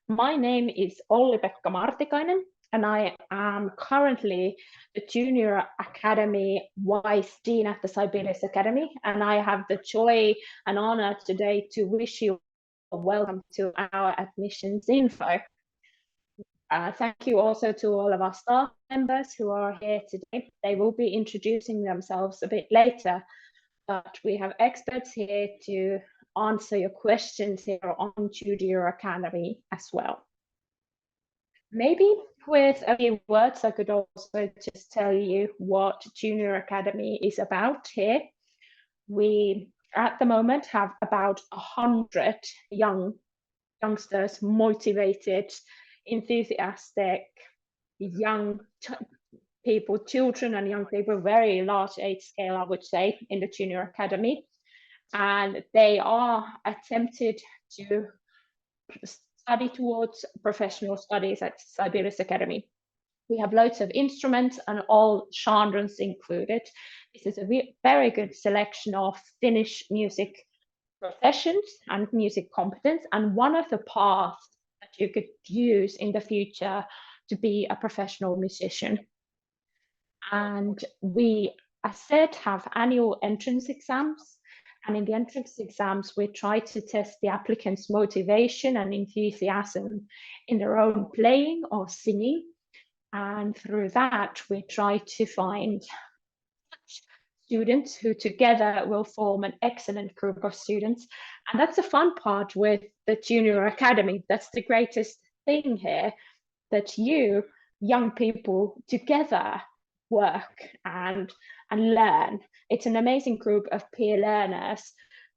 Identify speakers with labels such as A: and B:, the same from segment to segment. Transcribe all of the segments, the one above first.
A: My name is Olli-Pekka Martikainen, and I am currently the Junior Academy Vice Dean at the Sibelius Academy, and I have the joy and honor today to wish you a welcome to our admissions info. Thank you also to all of our staff members who are here today. They will be introducing themselves a bit later, but we have experts here to answer your questions here on Junior Academy as well. Maybe with a few words, I could also just tell you what Junior Academy is about here. We, at the moment, have about 100 youngsters, motivated, enthusiastic, young people, children and young people, very large age scale, I would say, in the Junior Academy. And they are attempted to study towards professional studies at Sibelius Academy. We have loads of instruments and all genres included. This is a very good selection of Finnish music professions and music competence, and one of the paths that you could use in the future to be a professional musician. And we, as said, have annual entrance exams. And in the entrance exams, we try to test the applicants' motivation and enthusiasm in their own playing or singing. And through that, we try to find students who together will form an excellent group of students. And that's the fun part with the Junior Academy. That's the greatest thing here, that you, young people, together work and learn. It's an amazing group of peer learners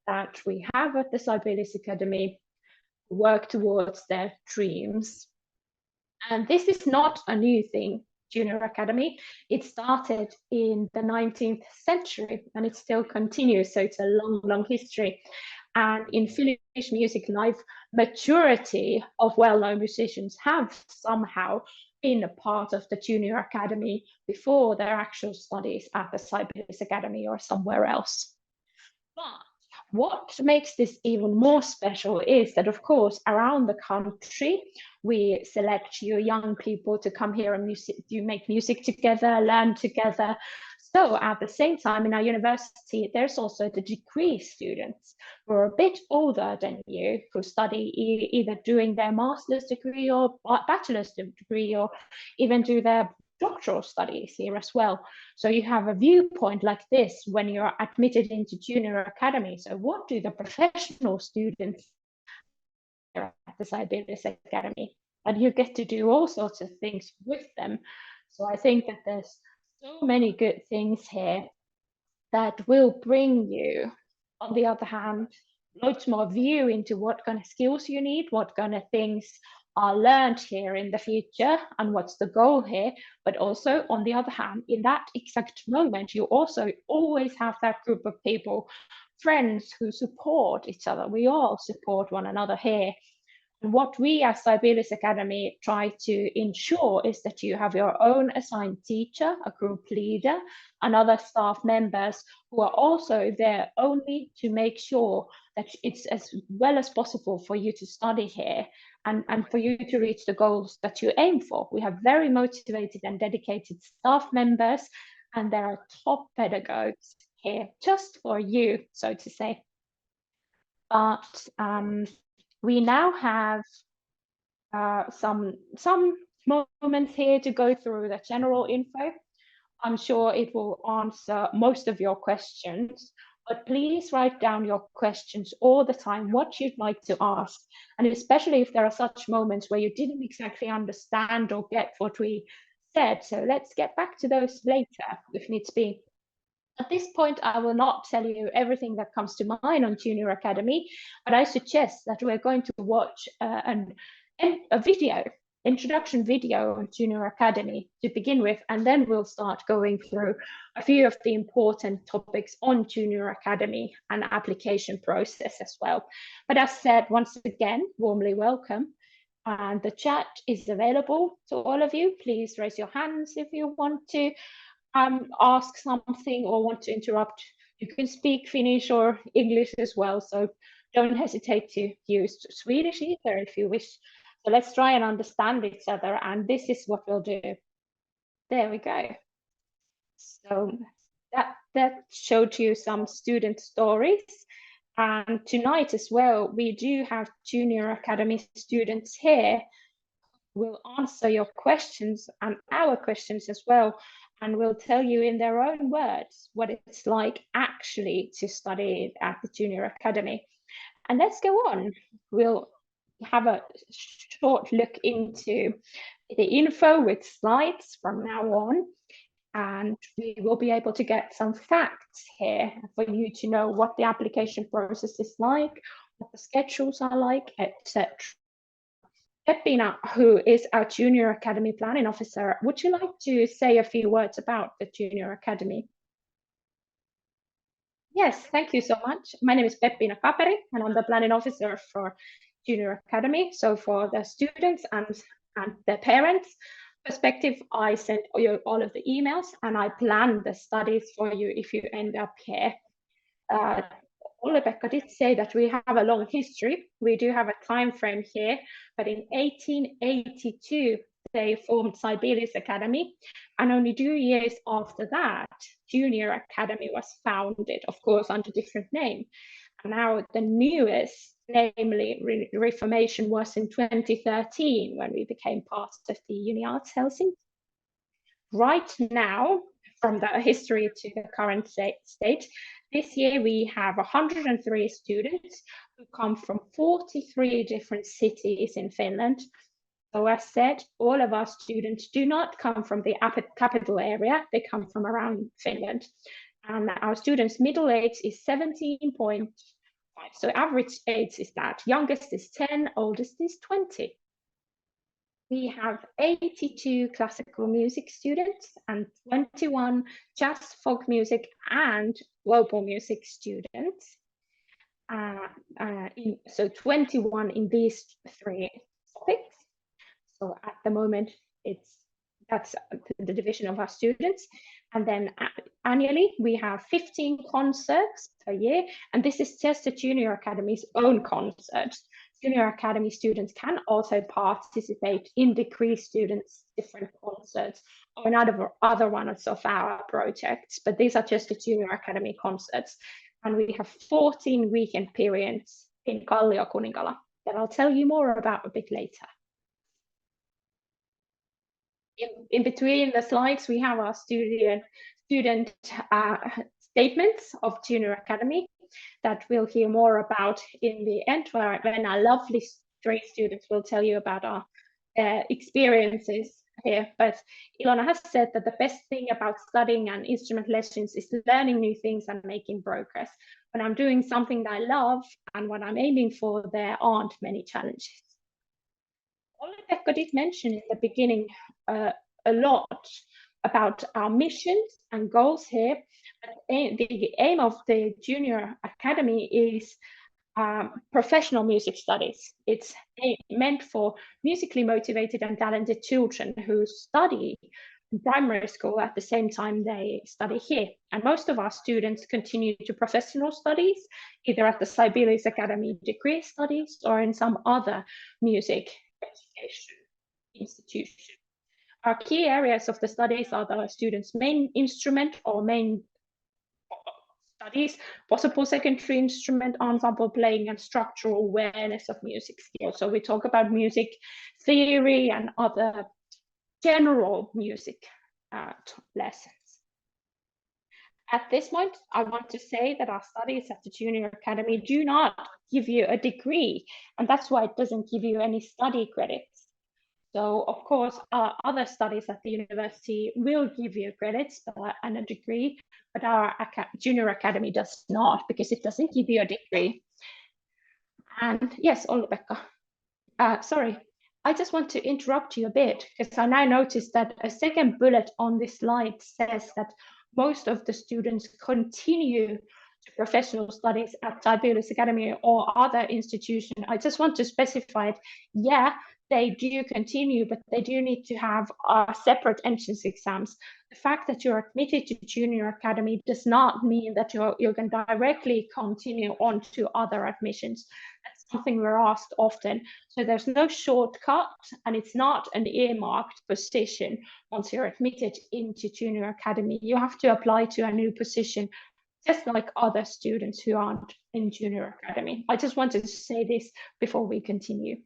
A: that we have at the Sibelius Academy, work towards their dreams. And this is not a new thing, Junior Academy. It started in the 19th century and it still continues, so it's a long, long history. And in Finnish music life, majority of well-known musicians have somehow been a part of the Junior Academy before their actual studies at the Sibelius Academy or somewhere else. But what makes this even more special is that, of course, around the country, we select you young people to come here and make music together, learn together. So at the same time, in our university, there's also the degree students who are a bit older than you, who study either doing their master's degree or bachelor's degree, or even do their doctoral studies here as well. So you have a viewpoint like this when you're admitted into Junior Academy. So what do the professional students at the Sibelius Academy? And you get to do all sorts of things with them. So I think that there's so many good things here that will bring you, on the other hand, loads more view into what kind of skills you need, what kind of things are learned here in the future, and what's the goal here. But also, on the other hand, in that exact moment, you also always have that group of people, friends who support each other. We all support one another here. And what we as Sibelius Academy try to ensure is that you have your own assigned teacher, a group leader, and other staff members who are also there only to make sure that it's as well as possible for you to study here and for you to reach the goals that you aim for. We have very motivated and dedicated staff members, and there are top pedagogues here just for you, so to say. But we now have some moments here to go through the general info. I'm sure it will answer most of your questions, but please write down your questions all the time, what you'd like to ask. And especially if there are such moments where you didn't exactly understand or get what we said. So let's get back to those later if needs be. At this point, I will not tell you everything that comes to mind on Junior Academy, but I suggest that we're going to watch a video, introduction video on Junior Academy to begin with, and then we'll start going through a few of the important topics on Junior Academy and application process as well. But as said, once again, warmly welcome. And the chat is available to all of you. Please raise your hands if you want to ask something or want to interrupt. You can speak Finnish or English as well, so don't hesitate to use Swedish either if you wish. So let's try and understand each other, and this is what we'll do. There we go. So that showed you some student stories. And tonight as well, we do have Junior Academy students here who will answer your questions and our questions as well, and will tell you in their own words what it's like actually to study at the Junior Academy. And let's go on. We'll have a short look into the info with slides from now on, and we will be able to get some facts here for you to know what the application process is like, what the schedules are like, etc. Peppina, who is our Junior Academy Planning Officer, would you like to say a few words about the Junior Academy? Yes, thank you so much. My name is Peppina Kaperi, and I'm the Planning Officer for Junior Academy. So for the students and their parents perspective, I send you all of the emails, and I plan the studies for you if you end up here. Ole-Pekka did say that we have a long history. We do have a time frame here, but in 1882, they formed Sibelius Academy, and only 2 years after that, Junior Academy was founded, of course, under different name. And now the newest, namely Reformation, was in 2013 when we became part of the Uni Arts Helsinki. Right now, from the history to the current state, this year we have 103 students who come from 43 different cities in Finland. So as said, all of our students do not come from the capital area, they come from around Finland. And our students' middle age is 17.5. So average age is that. Youngest is 10, oldest is 20. We have 82 classical music students and 21 jazz, folk music, and global music students. So 21 in these 3 topics. So at the moment, that's the division of our students. And then annually, we have 15 concerts per year. And this is just the Junior Academy's own concerts. Junior Academy students can also participate in degree students' different concerts or in other ones of our projects. But these are just the Junior Academy concerts. And we have 14 weekend periods in Kallio-Kuninkala that I'll tell you more about a bit later. In between the slides, we have our student statements of Junior Academy that we'll hear more about in the end, when our lovely 3 students will tell you about our experiences here. But Ilona has said that the best thing about studying and instrument lessons is learning new things and making progress. When I'm doing something that I love and what I'm aiming for, there aren't many challenges. Ole-Pekka did mention in the beginning a lot about our missions and goals here. The aim of the Junior Academy is professional music studies. It's meant for musically motivated and talented children who study in primary school at the same time they study here. And most of our students continue to professional studies, either at the Sibelius Academy degree studies or in some other music education institution. Our key areas of the studies are the students' main instrument or main studies, possible secondary instrument, ensemble playing, and structural awareness of music skills. So we talk about music theory and other general music lessons. At this point, I want to say that our studies at the Junior Academy do not give you a degree, and that's why it doesn't give you any study credits. So, of course, other studies at the university will give you credits and a degree, but our Junior Academy does not, because it doesn't give you a degree. And yes, Ole-Pekka, sorry, I just want to interrupt you a bit, because I now noticed that a second bullet on this slide says that most of the students continue to professional studies at Sibelius Academy or other institution. I just want to specify it. Yeah, they do continue, but they do need to have separate entrance exams. The fact that you're admitted to Junior Academy does not mean that you can directly continue on to other admissions. That's something we're asked often. So there's no shortcut, and it's not an earmarked position. Once you're admitted into Junior Academy, you have to apply to a new position, just like other students who aren't in Junior Academy. I just wanted to say this before we continue.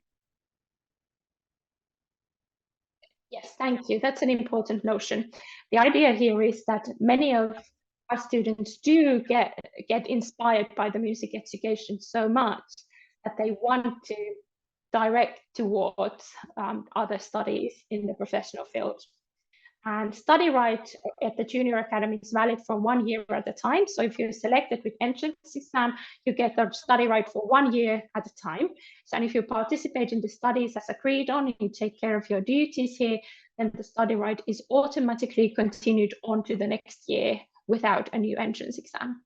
A: Yes, thank you. That's an important notion. The idea here is that many of our students do get inspired by the music education so much that they want to direct towards other studies in the professional field. And study right at the Junior Academy is valid for 1 year at a time. So if you're selected with entrance exam, you get the study right for 1 year at a time. So, and if you participate in the studies as agreed on, and you take care of your duties here, then the study right is automatically continued on to the next year without a new entrance exam.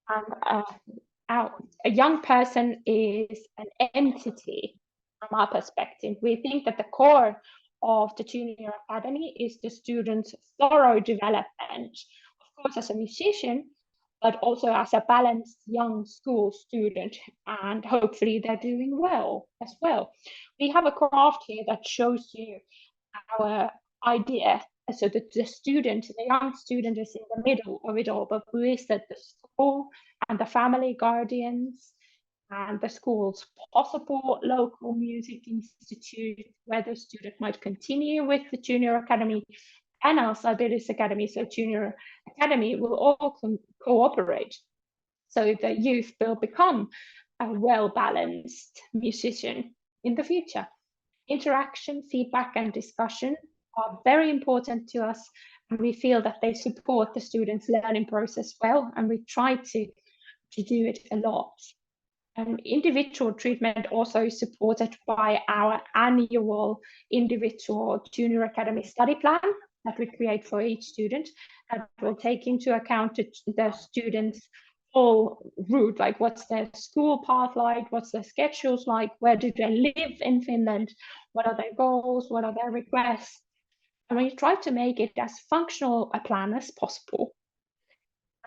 A: And a young person is an entity from our perspective. We think that the core of the Junior Academy is the student's thorough development, of course, as a musician, but also as a balanced young school student, and hopefully they're doing well as well. We have a graph here that shows you our idea. So the student, the young student is in the middle of it all, but we is that the school and the family guardians and the school's possible local music institute where the student might continue with the Junior Academy, and our Sibelius Academy, so Junior Academy, will all cooperate. So the youth will become a well-balanced musician in the future. Interaction, feedback, and discussion are very important to us, and we feel that they support the students' learning process well, and we try to do it a lot. Individual treatment also is supported by our annual individual Junior Academy study plan that we create for each student, that will take into account the students' whole route, like what's their school path like, what's their schedules like, where do they live in Finland, what are their goals, what are their requests. And we try to make it as functional a plan as possible.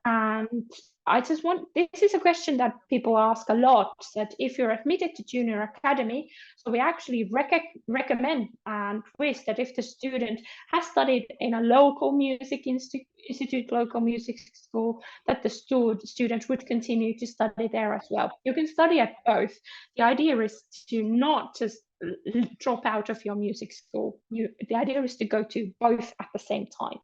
A: And I just want, this is a question that people ask a lot, that if you're admitted to Junior Academy, so we actually recommend and wish that if the student has studied in a local music institute, local music school, that the student would continue to study there as well. You can study at both. The idea is to not just drop out of your music school. The idea is to go to both at the same time.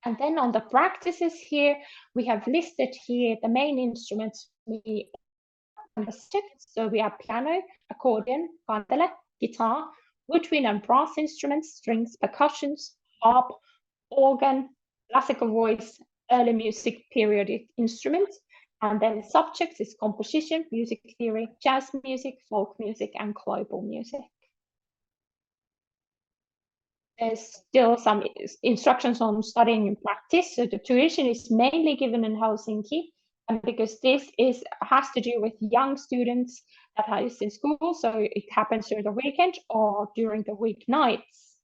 A: And then on the practices here, we have listed here the main instruments we on the subject. So we have piano, accordion, kantele, guitar, woodwind and brass instruments, strings, percussions, harp, organ, classical voice, early music period instruments. And then the subjects is composition, music theory, jazz music, folk music, and global music. There's still some instructions on studying in practice. So the tuition is mainly given in Helsinki, and because this has to do with young students that are in school, so it happens during the weekend or during the weeknights.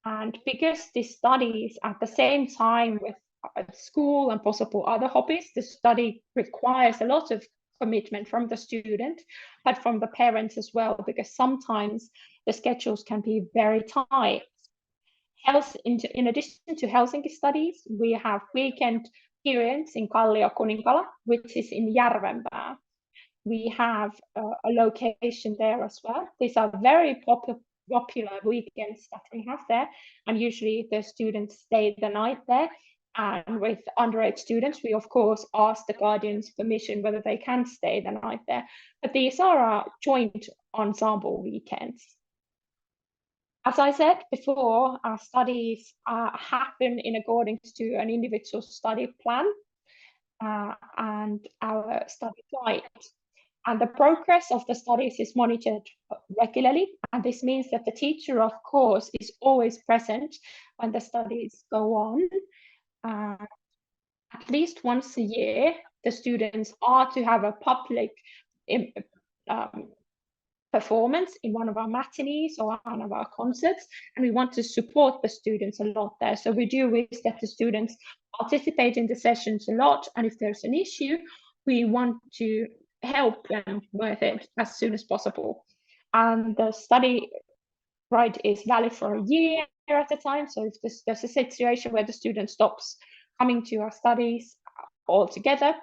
A: And because this study is at the same time with school and possible other hobbies, the study requires a lot of commitment from the student, but from the parents as well, because sometimes the schedules can be very tight. In addition to Helsinki studies, we have weekend periods in Kallio-Kuninkala, which is in Järvenpää. We have a location there as well. These are very popular weekends that we have there, and usually the students stay the night there. And with underage students, we of course ask the guardians permission whether they can stay the night there. But these are our joint ensemble weekends. As I said before, our studies happen in accordance to an individual study plan and our study guide. And the progress of the studies is monitored regularly. And this means that the teacher, of course, is always present when the studies go on. At least once a year, the students are to have a public performance in one of our matinees or one of our concerts, and we want to support the students a lot there. So we do wish that the students participate in the sessions a lot, and if there's an issue we want to help them with it as soon as possible. And the study right is valid for a year at a time. So if there's a situation where the student stops coming to our studies altogether,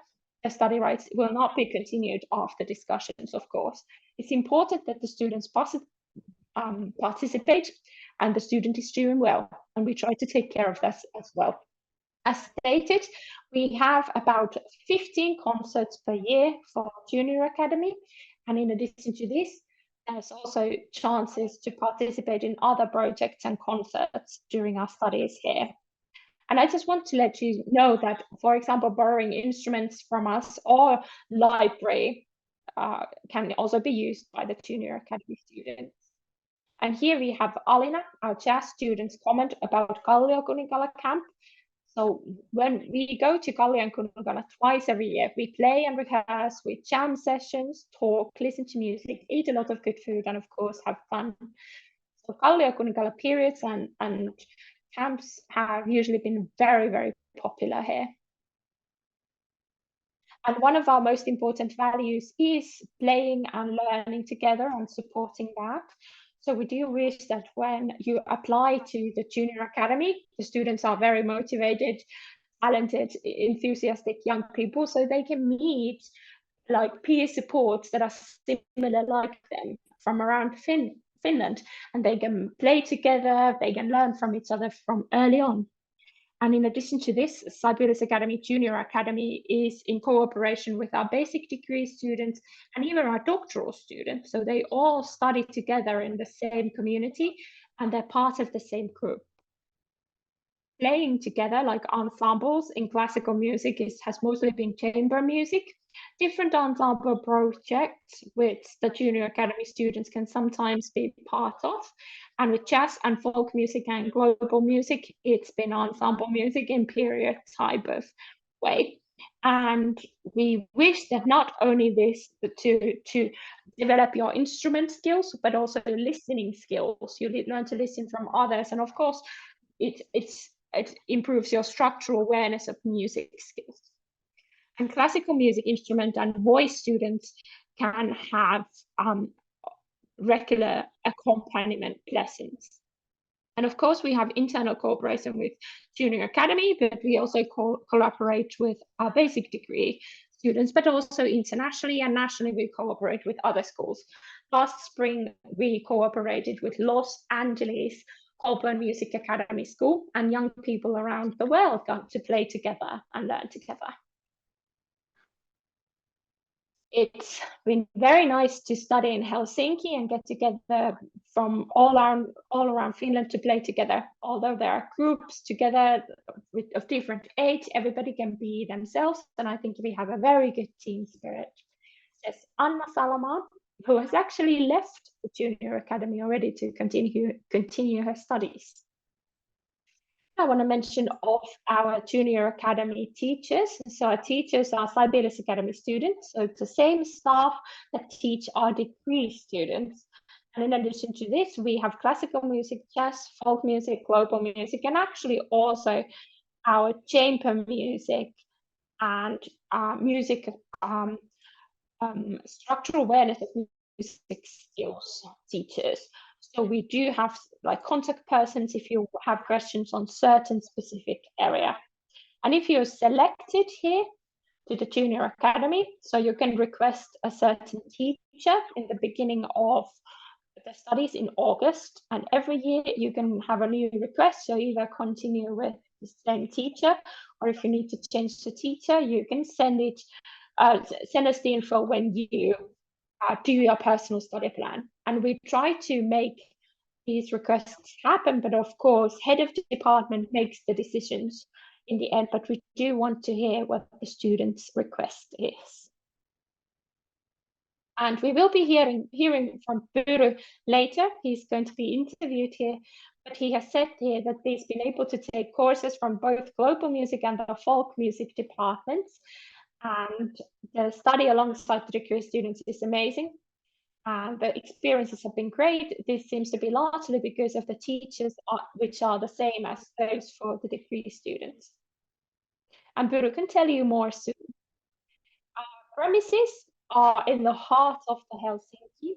A: the study rights will not be continued after discussions, of course. It's important that the students participate and the student is doing well. And we try to take care of that as well. As stated, we have about 15 concerts per year for Junior Academy. And in addition to this, there's also chances to participate in other projects and concerts during our studies here. And I just want to let you know that, for example, borrowing instruments from us or library can also be used by the Junior Academy students. And here we have Alina, our jazz student's comment about Kalliokuninkaala camp. So when we go to Kalliokuninkaala twice every year, we play and rehearse with jam sessions, talk, listen to music, eat a lot of good food, and of course have fun. So Kalliokuninkaala periods and camps have usually been very, very popular here. And one of our most important values is playing and learning together and supporting that. So we do wish that when you apply to the Junior Academy, the students are very motivated, talented, enthusiastic young people, so they can meet like peer supports that are similar like them from around Finland, and they can play together, they can learn from each other from early on. And in addition to this, Sibelius Academy Junior Academy is in cooperation with our basic degree students and even our doctoral students. So they all study together in the same community and they're part of the same group. Playing together like ensembles in classical music has mostly been chamber music. Different ensemble projects which the Junior Academy students can sometimes be part of. And with jazz and folk music and global music, it's been ensemble music in period type of way. And we wish that not only this to develop your instrument skills, but also listening skills. You learn to listen from others. And of course, it improves your structural awareness of music skills. And classical music instrument and voice students can have regular accompaniment lessons. And of course, we have internal cooperation with Junior Academy, but we also collaborate with our basic degree students, but also internationally and nationally, we cooperate with other schools. Last spring, we cooperated with Los Angeles Colburn Music Academy School, and young people around the world got to play together and learn together. It's been very nice to study in Helsinki and get together from all around Finland to play together. Although there are groups together of different age, everybody can be themselves, and I think we have a very good team spirit. Says Anna Salama, who has actually left the Junior Academy already to continue her studies. I want to mention of our Junior Academy teachers. So our teachers are Sibelius Academy students. So it's the same staff that teach our degree students. And in addition to this, we have classical music, jazz, folk music, global music, and actually also our chamber music and music structural awareness of music skills teachers. So we do have like contact persons if you have questions on certain specific area. And if you're selected here to the Junior Academy, so you can request a certain teacher in the beginning of the studies in August. And every year you can have a new request. So either continue with the same teacher, or if you need to change the teacher, you can send us the info when you do your personal study plan. And we try to make these requests happen, but of course, head of the department makes the decisions in the end, but we do want to hear what the student's request is. And we will be hearing from Puru later. He's going to be interviewed here, but he has said here that he's been able to take courses from both global music and the folk music departments. And the study alongside the degree students is amazing. And the experiences have been great. This seems to be largely because of the teachers, which are the same as those for the degree students. And Buru can tell you more soon. premises are in the heart of the Helsinki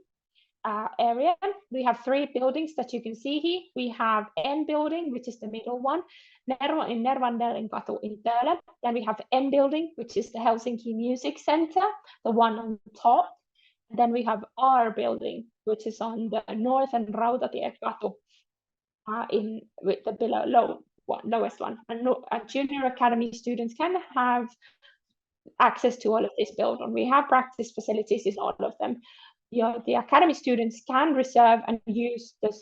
A: area. We have 3 buildings that you can see here. We have N building, which is the middle one, in Nervandelin-katu in Töölö. Then we have M building, which is the Helsinki Music Center, the one on top. And then we have R building, which is on the northern Rautatiekatu, with the lowest one. And Junior Academy students can have access to all of this building. We have practice facilities in all of them. The academy students can reserve and use the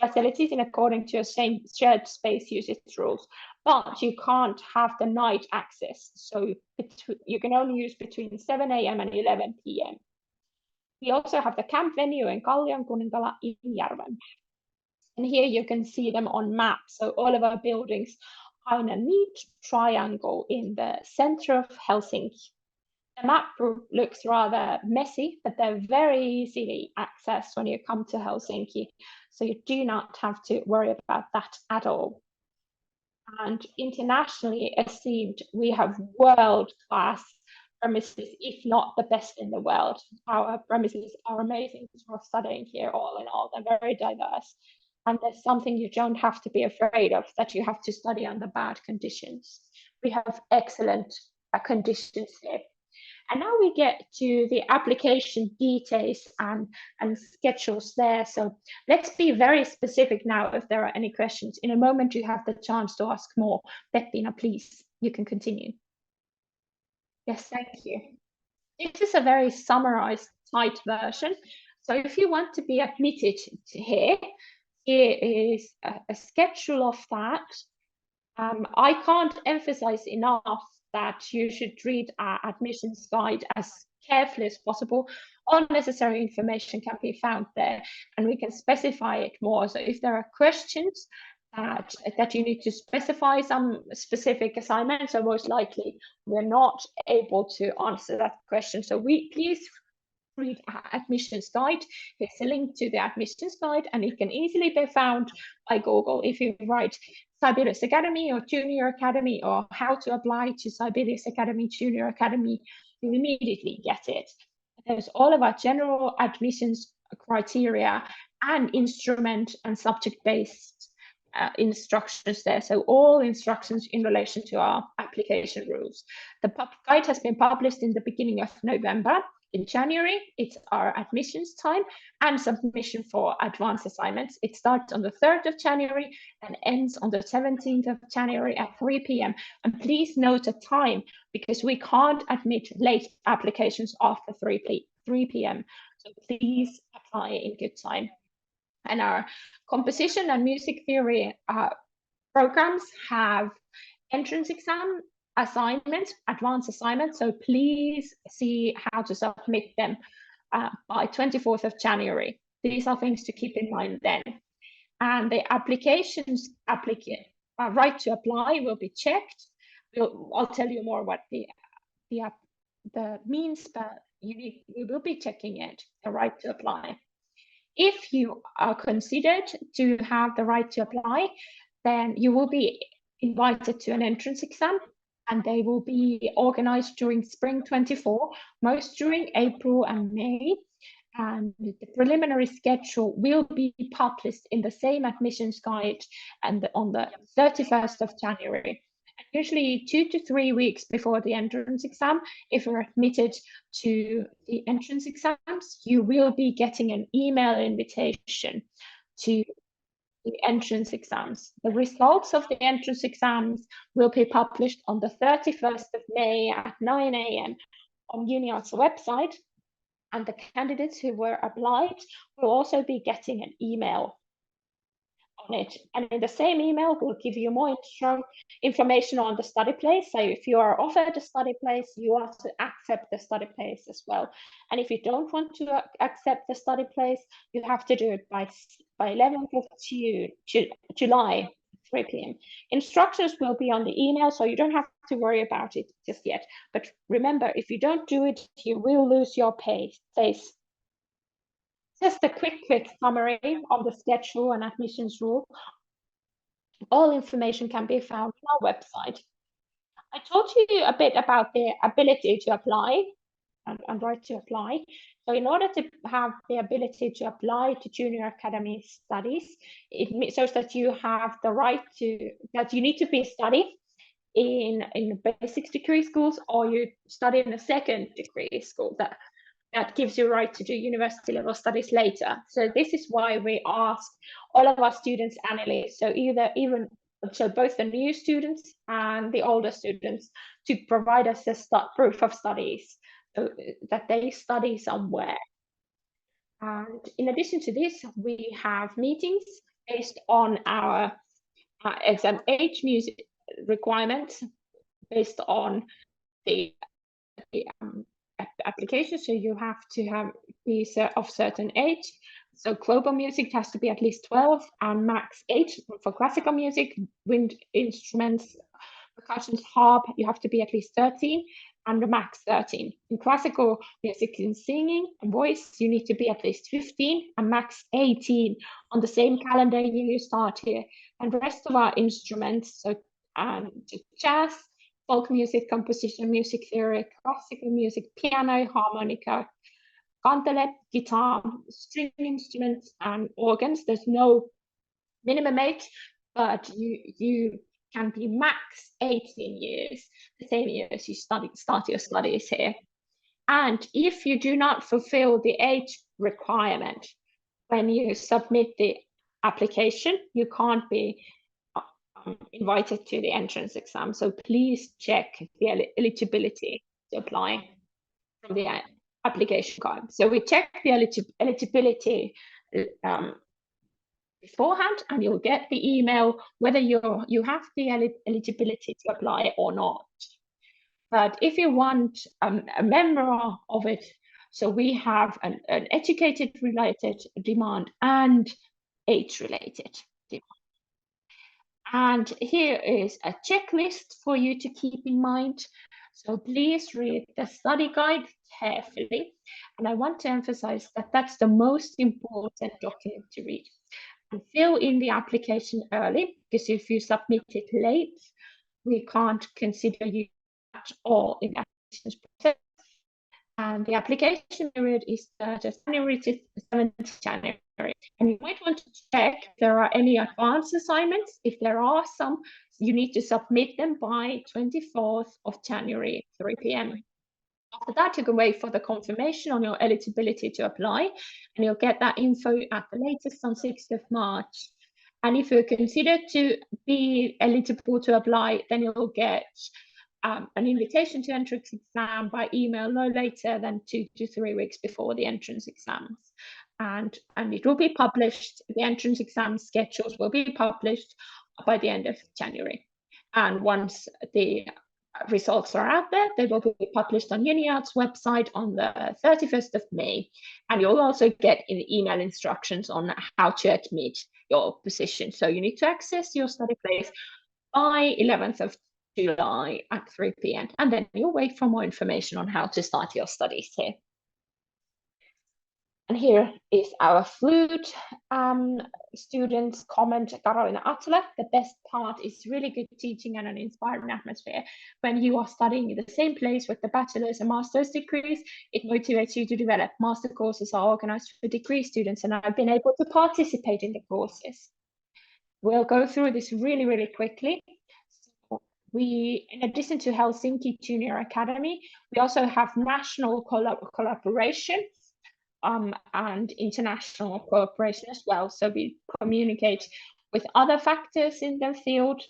A: facilities in according to same shared space usage rules, but you can't have the night access. So you can only use between 7 a.m. and 11 p.m. We also have the camp venue in Kallionkuninkala in Järven. And here you can see them on map. So all of our buildings are in a neat triangle in the center of Helsinki. The map looks rather messy, but they're very easily accessed when you come to Helsinki. So you do not have to worry about that at all. And internationally esteemed, we have world-class premises, if not the best in the world. Our premises are amazing for studying here, all in all. They're very diverse. And there's something you don't have to be afraid of, that you have to study under bad conditions. We have excellent conditions here. And now we get to the application details and schedules there. So let's be very specific now if there are any questions. In a moment, you have the chance to ask more. Peppina, please, you can continue. Yes, thank you. This is a very summarized, tight version. So if you want to be admitted here is a schedule of that. I can't emphasize enough that you should read our admissions guide as carefully as possible. All necessary information can be found there, and we can specify it more. So if there are questions that you need to specify some specific assignments, so most likely we're not able to answer that question. So please read our admissions guide. There's a link to the admissions guide, and it can easily be found by Google. If you write Sibelius Academy or Junior Academy, or how to apply to Sibelius Academy, Junior Academy, you immediately get it. There's all of our general admissions criteria and instrument and subject-based instructions there. So all instructions in relation to our application rules. The guide has been published in the beginning of November. In January, it's our admissions time and submission for advanced assignments. It starts on the 3rd of January and ends on the 17th of January at 3 p.m. And please note a time, because we can't admit late applications after 3 p.m. So please apply in good time. And our composition and music theory programs have entrance exam assignments, advanced assignments. So please see how to submit them by 24th of January. These are things to keep in mind then. And the applications right to apply will be checked. I'll tell you more what the means, but we will be checking it, the right to apply. If you are considered to have the right to apply, then you will be invited to an entrance exam, and they will be organized during spring 24, most during April and May. And the preliminary schedule will be published in the same admissions guide and on the 31st of January. And usually 2 to 3 weeks before the entrance exam, if you're admitted to the entrance exams, you will be getting an email invitation to the entrance exams. The results of the entrance exams will be published on the 31st of May at 9 a.m. on UniArt's website, and the candidates who were applied will also be getting an email on it. And in the same email, we'll give you more information on the study place. So if you are offered a study place, you have to accept the study place as well. And if you don't want to accept the study place, you have to do it by 11th of July, 3 p.m. Instructions will be on the email, so you don't have to worry about it just yet. But remember, if you don't do it, you will lose your place. Just a quick summary of the schedule and admissions rule. All information can be found on our website. I told you a bit about the ability to apply. and right to apply. So in order to have the ability to apply to junior academy studies, it shows that you have the right to, that you need to be studying in basic degree schools, or you study in a second degree school that gives you right to do university level studies later. So this is why we ask all of our students annually, so both the new students and the older students, to provide us a proof of studies, so that they study somewhere. And in addition to this, we have meetings based on our exam age music requirements, based on the application. So you have to be of certain age. So global music has to be at least 12, and max 8 for classical music. Wind instruments, percussion, harp, you have to be at least 13, and the max 13. In classical music, in singing and voice, you need to be at least 15 and max 18 on the same calendar year you start here. And the rest of our instruments, so jazz, folk music, composition, music theory, classical music, piano, harmonica, kantele, guitar, string instruments, and organs. There's no minimum age, but you can be max 18 years, the same year as you start your studies here. And if you do not fulfill the age requirement when you submit the application, you can't be invited to the entrance exam. So please check the eligibility to apply from the application card. So we check the eligibility beforehand, and you'll get the email whether you have the eligibility to apply or not. But if you want a member of it, so we have an educated related demand and age related demand. And here is a checklist for you to keep in mind. So please read the study guide carefully. And I want to emphasize that that's the most important document to read. And fill in the application early, because if you submit it late, we can't consider you at all in the application process. And the application period is January to 7th January. And you might want to check if there are any advanced assignments. If there are some, you need to submit them by 24th of January, 3 p.m. After that, you can wait for the confirmation on your eligibility to apply, and you'll get that info at the latest on 6th of March. And if you're considered to be eligible to apply, then you'll get an invitation to entrance exam by email no later than 2 to 3 weeks before the entrance exams. And it will be published, the entrance exam schedules will be published by the end of January. And once the results are out there, they will be published on UniArt's website on the 31st of May. And you'll also get email instructions on how to admit your position. So you need to access your study place by 11th of July at 3 p.m. And then you'll wait for more information on how to start your studies here. And here is our flute students comment, Karolina Atala. The best part is really good teaching and an inspiring atmosphere. When you are studying in the same place with the bachelor's and master's degrees, it motivates you to develop. Master courses are organized for degree students, and I've been able to participate in the courses. We'll go through this really, really quickly. So we, in addition to Helsinki Junior Academy, we also have national collaboration and international cooperation as well. So we communicate with other factors in the field.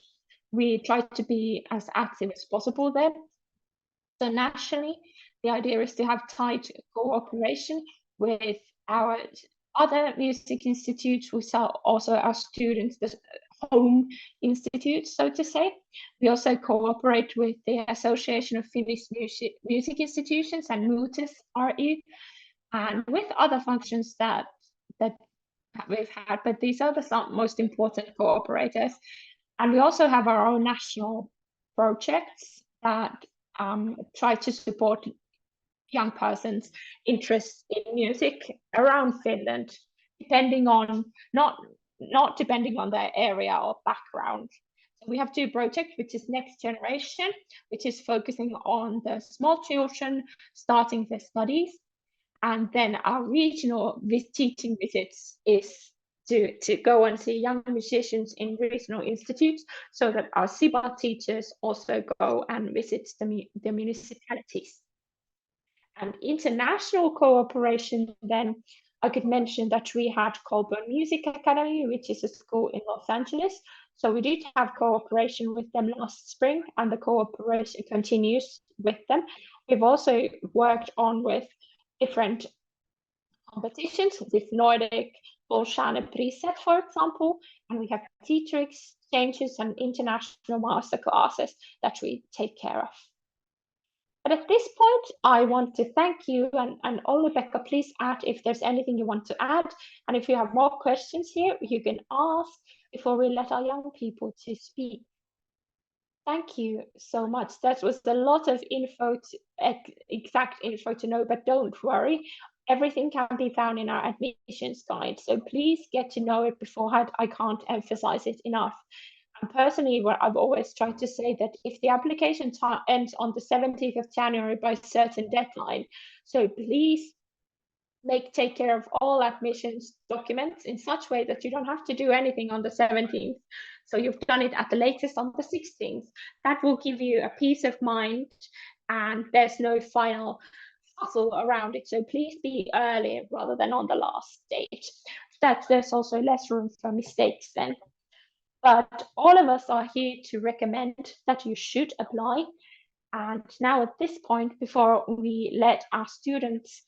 A: We try to be as active as possible there. So nationally, the idea is to have tight cooperation with our other music institutes, which are also our students, the home institutes, so to say. We also cooperate with the Association of Finnish Music Institutions and Muutis RU, and with other functions that we've had, but these are the most important cooperators. And we also have our own national projects that try to support young persons' interest in music around Finland, depending on not depending on their area or background. We have two projects, which is Next Generation, which is focusing on the small children starting their studies. And then our regional teaching visits is to go and see young musicians in regional institutes, so that our SIBA teachers also go and visit the municipalities. And international cooperation, then I could mention that we had Colburn Music Academy, which is a school in Los Angeles. So we did have cooperation with them last spring, and the cooperation continues with them. We've also worked on with different competitions with Nordic Bolshane preset, for example, and we have teacher exchanges and international master classes that we take care of. But at this point, I want to thank you, and Olli-Pekka, please add if there's anything you want to add. And if you have more questions here, you can ask before we let our young people to speak. Thank you so much. That was a lot of info, exact info to know, but don't worry. Everything can be found in our admissions guide. So please get to know it beforehand. I can't emphasize it enough. And personally, what I've always tried to say that if the application ends on the 17th of January by a certain deadline, so please take care of all admissions documents in such way that you don't have to do anything on the 17th. So you've done it at the latest on the 16th. That will give you a peace of mind, and there's no final hustle around it. So please be early rather than on the last stage. That there's also less room for mistakes then. But all of us are here to recommend that you should apply. And now at this point, before we let our students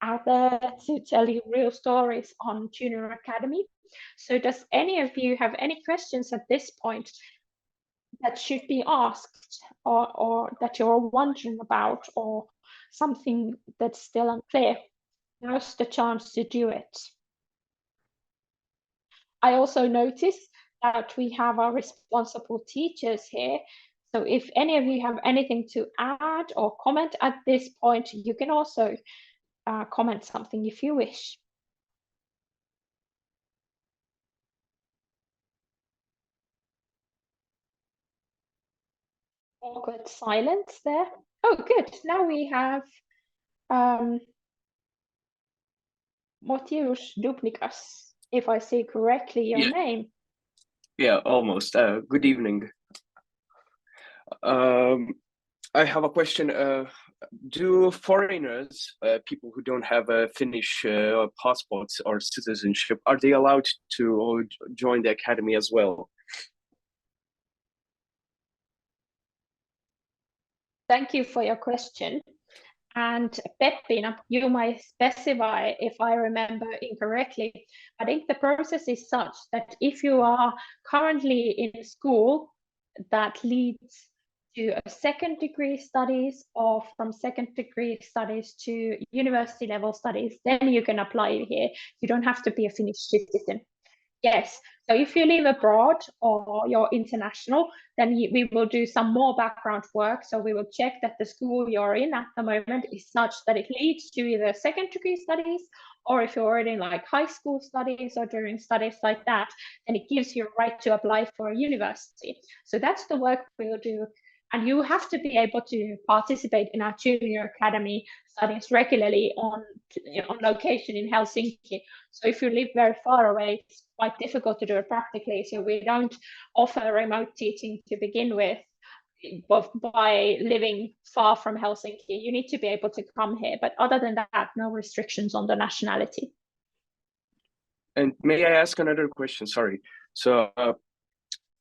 A: out there to tell you real stories on Junior Academy. So does any of you have any questions at this point that should be asked, or that you're wondering about, or something that's still unclear? Now's the chance to do it. I also notice that we have our responsible teachers here. So if any of you have anything to add or comment at this point, you can also comment something if you wish. Awkward silence there. Oh, good. Now we have Motius Dubnikas, if I say correctly your name.
B: Yeah, almost. Good evening. I have a question. Do foreigners, people who don't have a Finnish passports or citizenship, are they allowed to join the academy as well?
A: Thank you for your question. And Peppina, you might specify if I remember incorrectly. I think the process is such that if you are currently in school that leads to a second degree studies, or from second degree studies to university level studies, then you can apply here. You don't have to be a Finnish citizen. Yes. So if you live abroad or you're international, then we will do some more background work. So we will check that the school you're in at the moment is such that it leads to either second degree studies, or if you're already in like high school studies or doing studies like that, then it gives you a right to apply for a university. So that's the work we'll do. And you have to be able to participate in our Junior Academy studies regularly on location in Helsinki. So if you live very far away, it's quite difficult to do it practically. So we don't offer remote teaching to begin with. But by living far from Helsinki, you need to be able to come here. But other than that, no restrictions on the nationality.
B: And may I ask another question? Sorry. So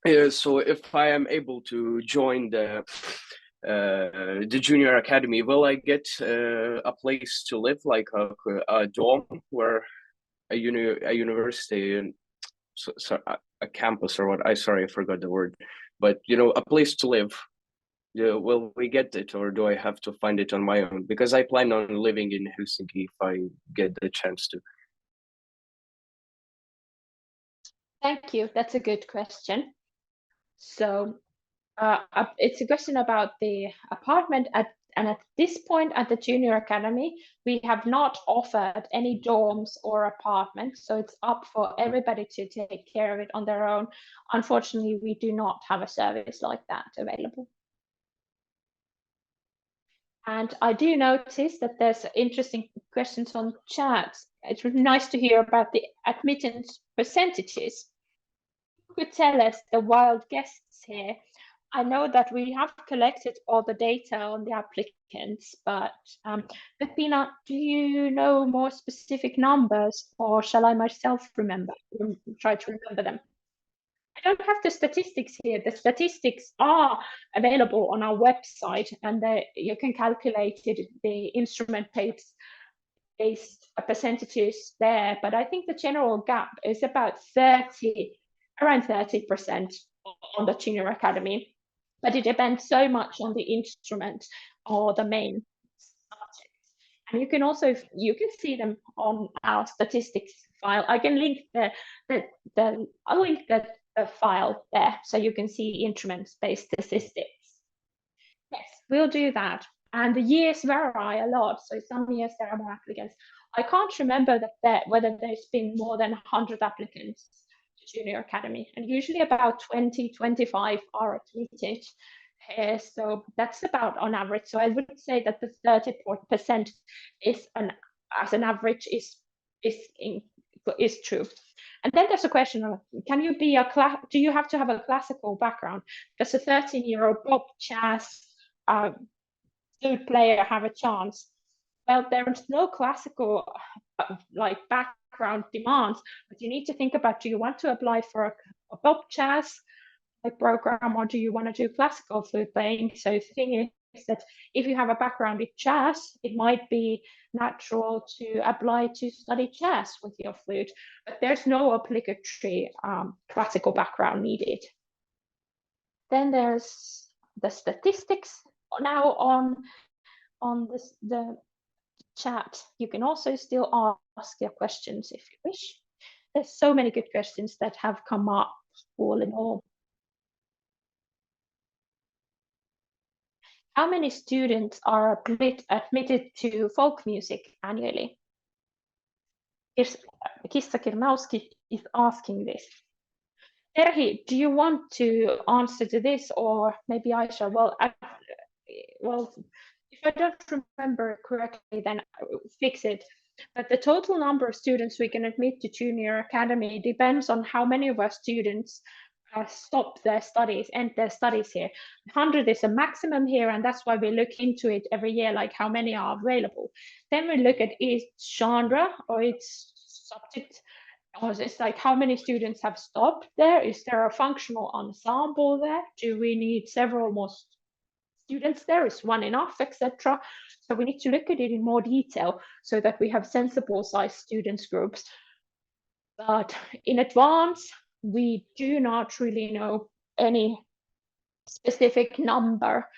B: if I am able to join the Junior Academy, will I get a place to live, like a dorm, where a university, and a campus, or what? I forgot the word, but a place to live. Will we get it, or do I have to find it on my own? Because I plan on living in Helsinki if I get the chance to.
A: Thank you. That's a good question. So it's a question about the apartment at this point at the Junior Academy, we have not offered any dorms or apartments, so it's up for everybody to take care of it on their own. Unfortunately, we do not have a service like that available. And I do notice that there's interesting questions on chat. It's really nice to hear about the admittance percentages. Could tell us the wild guests here. I know that we have collected all the data on the applicants, but Peppina, do you know more specific numbers, or shall I myself try to remember them? I don't have the statistics here. The statistics are available on our website, and you can calculate it, the instrument based percentages there. But I think the general gap is about around 30% on the Junior Academy. But it depends so much on the instrument or the main subject. And you can see them on our statistics file. I can link I'll link the file there so you can see instruments-based statistics. Yes, we'll do that. And the years vary a lot. So some years there are more applicants. I can't remember whether there's been more than 100 applicants to Junior Academy, and usually about 20, 25 are admitted. So that's about on average. So I would say that the 30% as an average is true. And then there's a question of, do you have to have a classical background? Does a 13-year-old pop jazz flute player have a chance? Well, there is no classical background demands, but you need to think about, do you want to apply for a pop jazz program, or do you want to do classical flute playing? So the thing is that if you have a background in jazz, it might be natural to apply to study jazz with your flute, but there's no obligatory classical background needed. Then there's the statistics now on the chat. You can also still ask your questions if you wish. There's so many good questions that have come up all in all. How many students are admitted to folk music annually? Kissa Kirnowski is asking this. Terhi, do you want to answer to this, or maybe I shall? Well, if I don't remember correctly, then I will fix it. But the total number of students we can admit to Junior Academy depends on how many of our students stop their studies, end their studies here. 100 is a maximum here, and that's why we look into it every year, like how many are available. Then we look at each genre or its subject, or it's like how many students have stopped there. Is there a functional ensemble there? Do we need several more students there? Is one enough, etc.? So we need to look at it in more detail so that we have sensible sized students groups. But in advance, we do not really know any specific number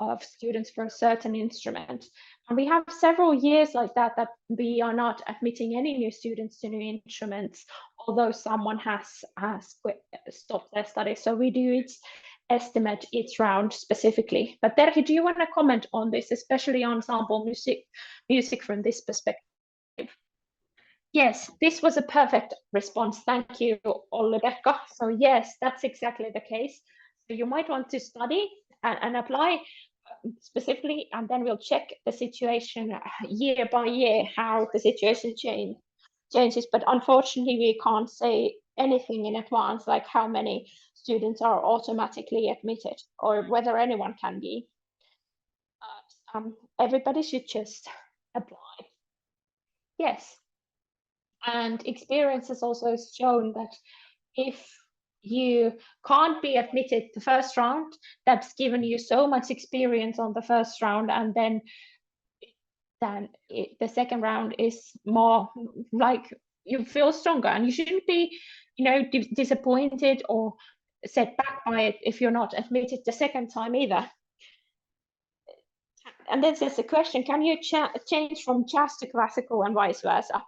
A: of students for a certain instrument. And we have several years like that we are not admitting any new students to new instruments, although someone has stopped their studies. So we do estimate each round specifically. But Terhi, do you want to comment on this, especially ensemble music from this perspective? Yes, this was a perfect response. Thank you, Olli-Pekka. So yes, that's exactly the case. So you might want to study and apply specifically, and then we'll check the situation year by year, how the situation changes. But unfortunately, we can't say anything in advance, like how many students are automatically admitted or whether anyone can be. Everybody should just apply. Yes. And experience has also shown that if you can't be admitted the first round, that's given you so much experience on the first round, and then the second round is more like you feel stronger, and you shouldn't be, disappointed or set back by it if you're not admitted the second time either. And then there's a question, can you change from jazz to classical and vice versa?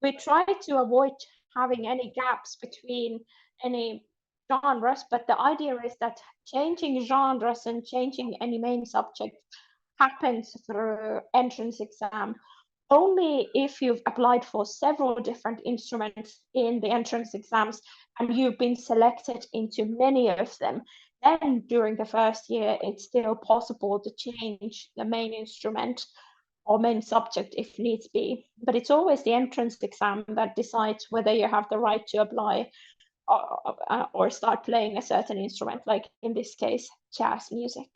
A: We try to avoid having any gaps between any genres, but the idea is that changing genres and changing any main subject happens through entrance exam only if you've applied for several different instruments in the entrance exams and you've been selected into many of them. Then during the first year, it's still possible to change the main instrument or main subject if needs be. But it's always the entrance exam that decides whether you have the right to apply or start playing a certain instrument, like in this case, jazz music.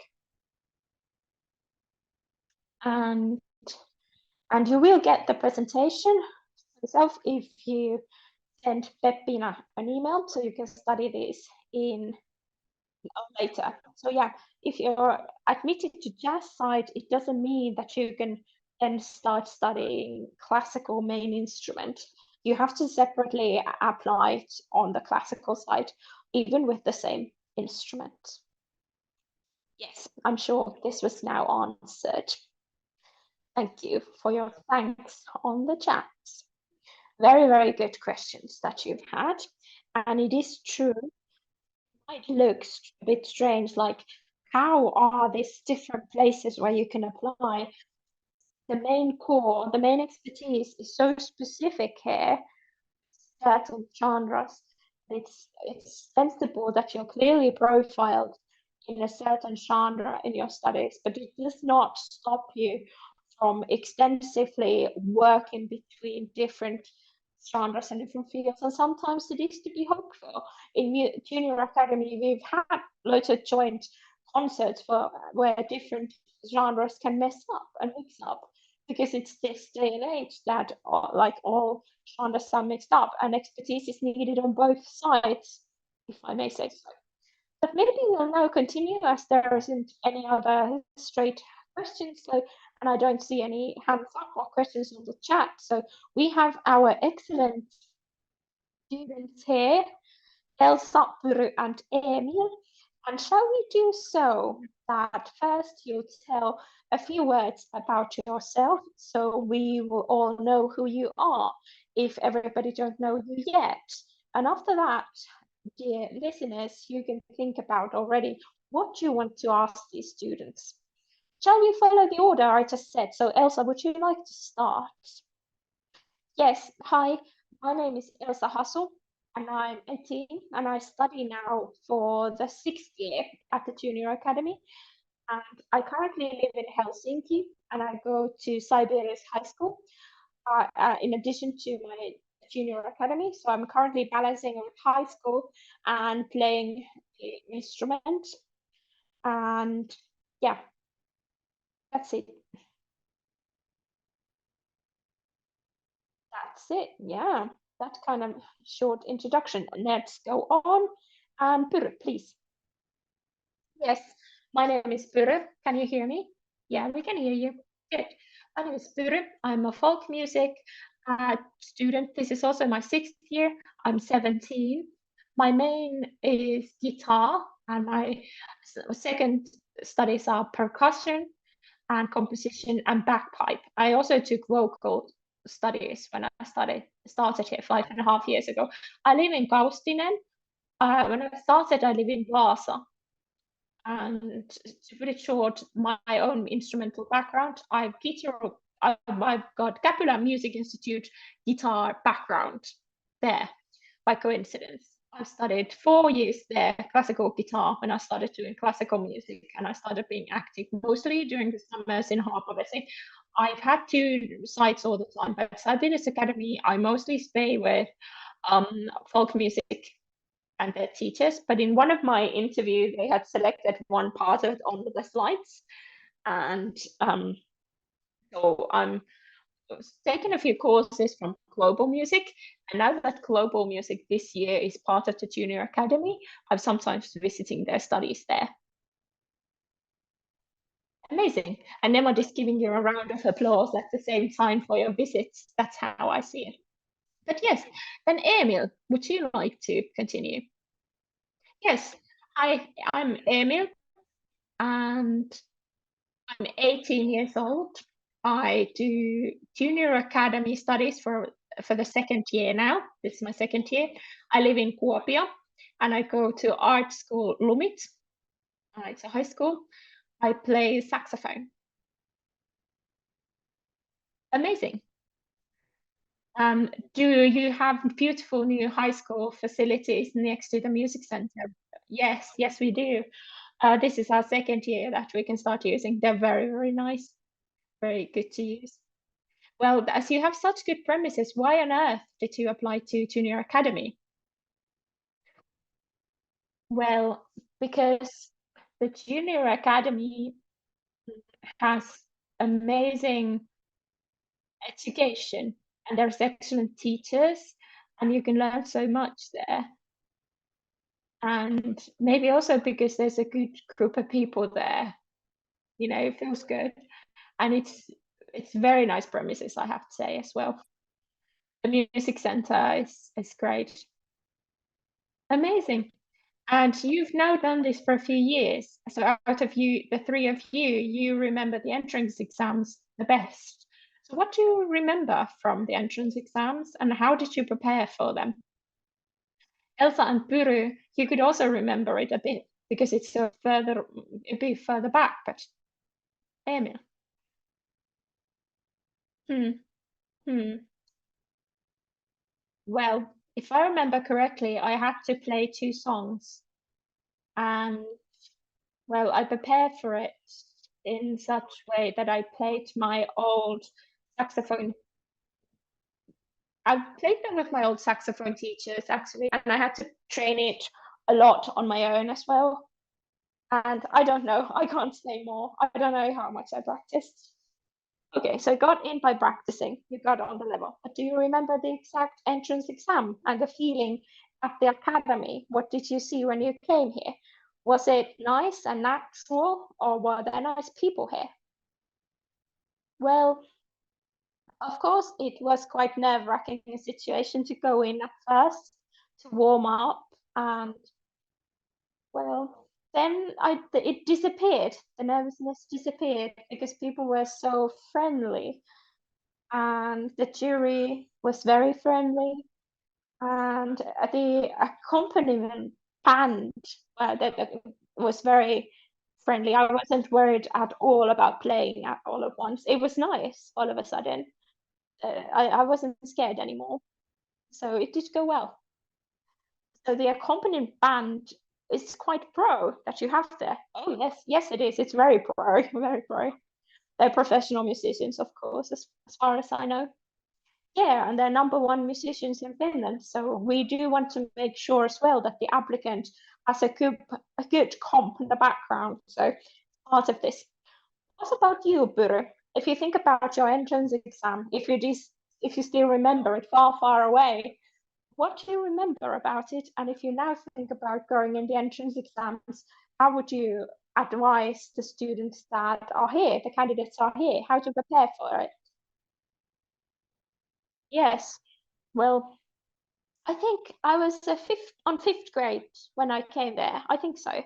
A: And you will get the presentation yourself if you send Peppina an email, so you can study this in later. So yeah, if you're admitted to jazz side, it doesn't mean that you can then start studying classical main instrument. You have to separately apply it on the classical side, even with the same instrument. Yes, I'm sure this was now answered. Thank you for your thanks on the chat. Very, very good questions that you've had. And it is true, it looks a bit strange, like how are these different places where you can apply? The main core, the main expertise is so specific here, certain genres. It's sensible that you're clearly profiled in a certain genre in your studies, but it does not stop you from extensively working between different genres and different fields. And sometimes it is to be hopeful. In Junior Academy, we've had loads of joint concerts where different genres can mess up and mix up, because it's this day and age that like all genres are mixed up and expertise is needed on both sides, if I may say so. But maybe we'll now continue as there isn't any other straight questions. So, and I don't see any hands up or questions on the chat. So we have our excellent students here, Elsa, Pyry, and Emil. And shall we do so that first you tell a few words about yourself so we will all know who you are if everybody don't know you yet. And after that, dear listeners, you can think about already what you want to ask these students. Shall we follow the order I just said? So Elsa, would you like to start? Yes, hi, my name is Elsa Hasu and I'm 18 and I study now for the 6th year at the Junior Academy. And I currently live in Helsinki and I go to Sibelius High School in addition to my Junior Academy. So I'm currently balancing with high school and playing the instrument. And yeah, that's it. That's it. Yeah, that kind of short introduction. Let's go on. And Pyry, please. Yes, my name is Pyry. Can you hear me? Yeah, we can hear you. Good. My name is Pyry. I'm a folk music student. This is also my 6th year. I'm 17. My main is guitar, and my second studies are percussion and composition and bagpipe. I also took vocal studies when I started here 5.5 years ago. I live in Kaustinen. When I started, I live in Vaasa. And to put it short, my own instrumental background, I've got Capula Music Institute guitar background there by coincidence. I studied 4 years there, classical guitar, when I started doing classical music, and I started being active mostly during the summers in Haapavesi. I've had 2 sites all the time, but Sibelius Academy, I mostly stay with folk music and their teachers. But in one of my interviews, they had selected one part of it on the slides. And so I'm taken a few courses from global music, and now that global music this year is part of the Junior Academy, I'm sometimes visiting their studies there. Amazing. And Nemo just giving you a round of applause at the same time for your visits. That's how I see it. But yes, then Emil, would you like to continue? Yes, I'm Emil and I'm 18 years old. I do Junior Academy studies for the 2nd year now. This is my 2nd year. I live in Kuopio and I go to art school Lumit. It's a high school. I play saxophone. Amazing. Do you have beautiful new high school facilities next to the music center? Yes, yes, we do. This is our second year that we can start using. They're very, very nice, very good to use. Well, as you have such good premises, why on earth did you apply to Junior Academy? Well, because the Junior Academy has amazing education and there's excellent teachers and you can learn so much there. And maybe also because there's a good group of people there, it feels good. And it's very nice premises, I have to say as well. The music center is great. Amazing. And you've now done this for a few years. So out of you, the three of you, you remember the entrance exams the best. So what do you remember from the entrance exams and how did you prepare for them? Elsa and Puru, you could also remember it a bit because it's a bit further back, but Emil. Hmm. Hmm. Well, if I remember correctly, I had to play 2 songs and well, I prepared for it in such way that I played my old saxophone. I played them with my old saxophone teachers actually, and I had to train it a lot on my own as well. And I don't know, I can't say more. I don't know how much I practiced. Okay, so I got in by practicing. You got on the level. But do you remember the exact entrance exam and the feeling at the academy? What did you see when you came here? Was it nice and natural, or were there nice people here? Well, of course, it was quite nerve-wracking situation to go in at first to warm up, and well, then it disappeared. The nervousness disappeared because people were so friendly, and the jury was very friendly, and the accompaniment band that was very friendly. I wasn't worried at all about playing at all at once. It was nice all of a sudden. I wasn't scared anymore. So it did go well. So the accompaniment band is quite pro that you have there. Oh yes, yes it is. It's very pro, very pro. They're professional musicians, of course, as far as I know. Yeah, and they're #1 musicians in Finland. So we do want to make sure as well that the applicant has a good comp in the background. So part of this. What about you, Buru? If you think about your entrance exam, if you still remember it far, far away, what do you remember about it? And if you now think about going in the entrance exams, how would you advise the students that are here, the candidates are here, how to prepare for it? Yes, well, I think I was on fifth grade when I came there. I think so.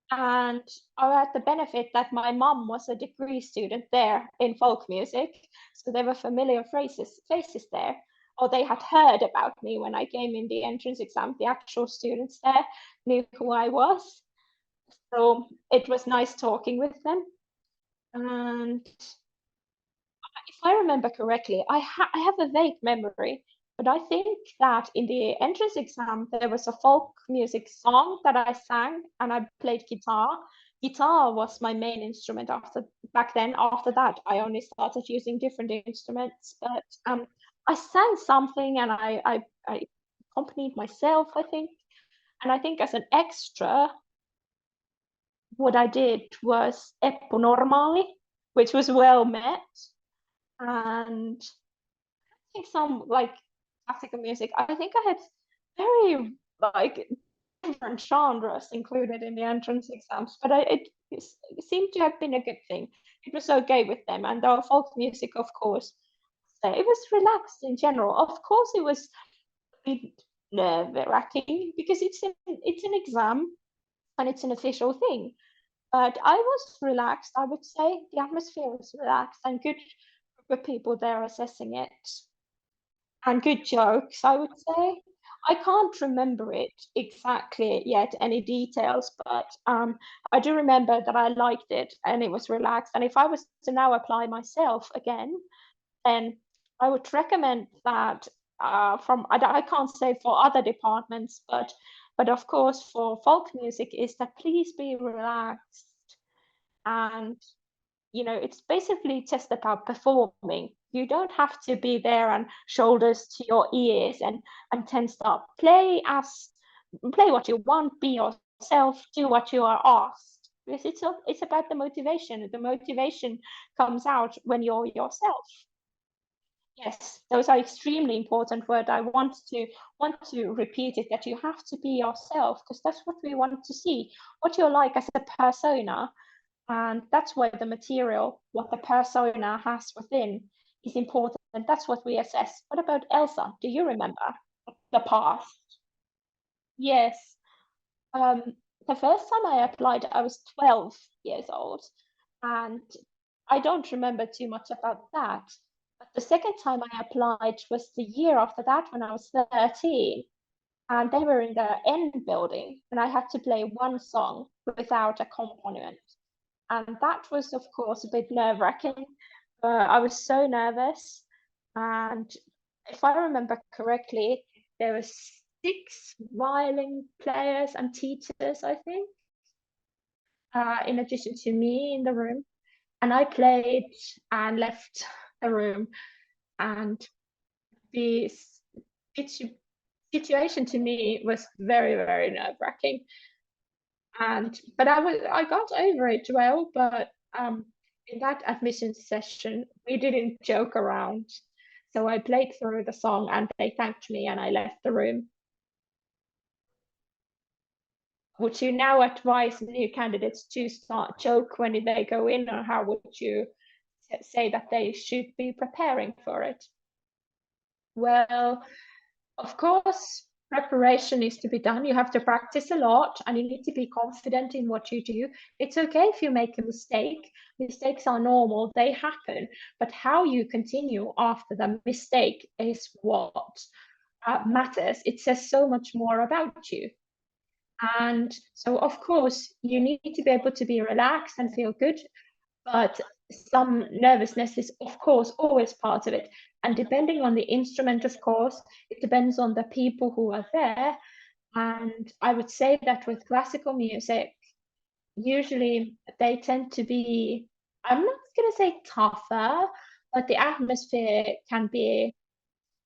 A: And I had the benefit that my mum was a degree student there in folk music, so there were familiar faces there, or they had heard about me when I came in the entrance exam. The actual students there knew who I was, so it was nice talking with them. And if I remember correctly, I have a vague memory, but I think that in the entrance exam there was a folk music song that I sang and I played guitar. Guitar was my main instrument back then. After that, I only started using different instruments, but I sang something and I accompanied myself, I think. And I think as an extra, what I did was Eppu Normaali, which was well met. And think some like classical music. I think I had very like different genres included in the entrance exams, but it seemed to have been a good thing. It was okay with them, and our folk music, of course, it was relaxed in general. Of course, it was a bit nerve-wracking because it's an exam and it's an official thing. But I was relaxed. I would say the atmosphere was relaxed and good group of people there assessing it and good jokes, I would say. I can't remember it exactly yet, any details, but I do remember that I liked it and it was relaxed. And if I was to now apply myself again, then I would recommend that I can't say for other departments, but of course for folk music is that please be relaxed. And it's basically just about performing. You don't have to be there and shoulders to your ears and tensed up. Play what you want, be yourself, do what you are asked. Because it's about the motivation. The motivation comes out when you're yourself. Yes, those are extremely important words. I want to repeat it, that you have to be yourself, because that's what we want to see, what you're like as a persona. And that's where the material, what the persona has within, is important. And that's what we assess. What about Elsa? Do you remember the past? Yes. The first time I applied, I was 12 years old. And I don't remember too much about that. But the second time I applied was the year after that, when I was 13. And they were in the N building, and I had to play one song without accompaniment. And that was, of course, a bit nerve-wracking. I was so nervous. And if I remember correctly, there were 6 violin players and teachers, I think, in addition to me in the room. And I played and left the room. And the situation to me was very, very nerve-wracking. But I got over it well. But in that admission session, we didn't joke around. So I played through the song and they thanked me and I left the room. Would you now advise new candidates to start joke when they go in, or how would you say that they should be preparing for it? Well, of course, preparation needs to be done. You have to practice a lot and you need to be confident in what you do. It's okay if you make a mistake. Mistakes are normal, they happen. But how you continue after the mistake is what matters. It says so much more about you. And so, of course, you need to be able to be relaxed and feel good. But some nervousness is, of course, always part of it. And depending on the instrument, of course, it depends on the people who are there. And I would say that with classical music, usually they tend to be, I'm not going to say tougher, but the atmosphere can be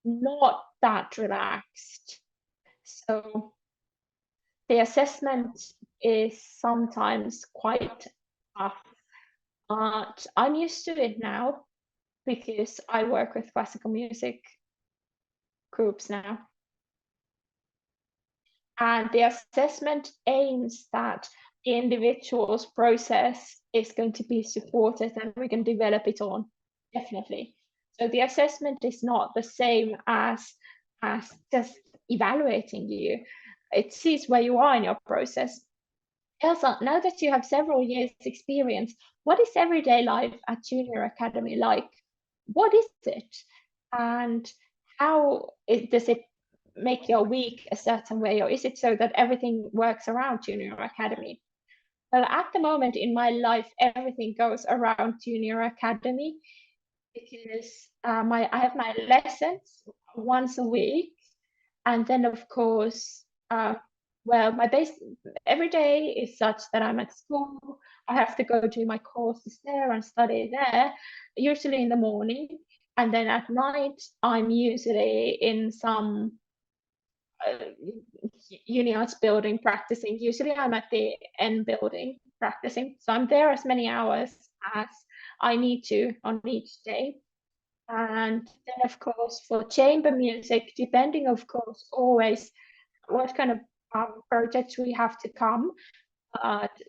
A: not that relaxed. So the assessment is sometimes quite tough. But I'm used to it now because I work with classical music groups now. And the assessment aims that the individual's process is going to be supported and we can develop it on, definitely. So the assessment is not the same as just evaluating you. It sees where you are in your process. Elsa, now that you have several years experience, what is everyday life at Junior Academy like? What is it? And does it make your week a certain way, or is it so that everything works around Junior Academy? Well, at the moment in my life, everything goes around Junior Academy because I have my lessons once a week, and then of course, well, my base every day is such that I'm at school. I have to go do my courses there and study there, usually in the morning, and then at night I'm usually in some uni arts building practicing. Usually I'm at the N building practicing, so I'm there as many hours as I need to on each day. And then, of course, for chamber music, depending, of course, always what kind of projects we have to come,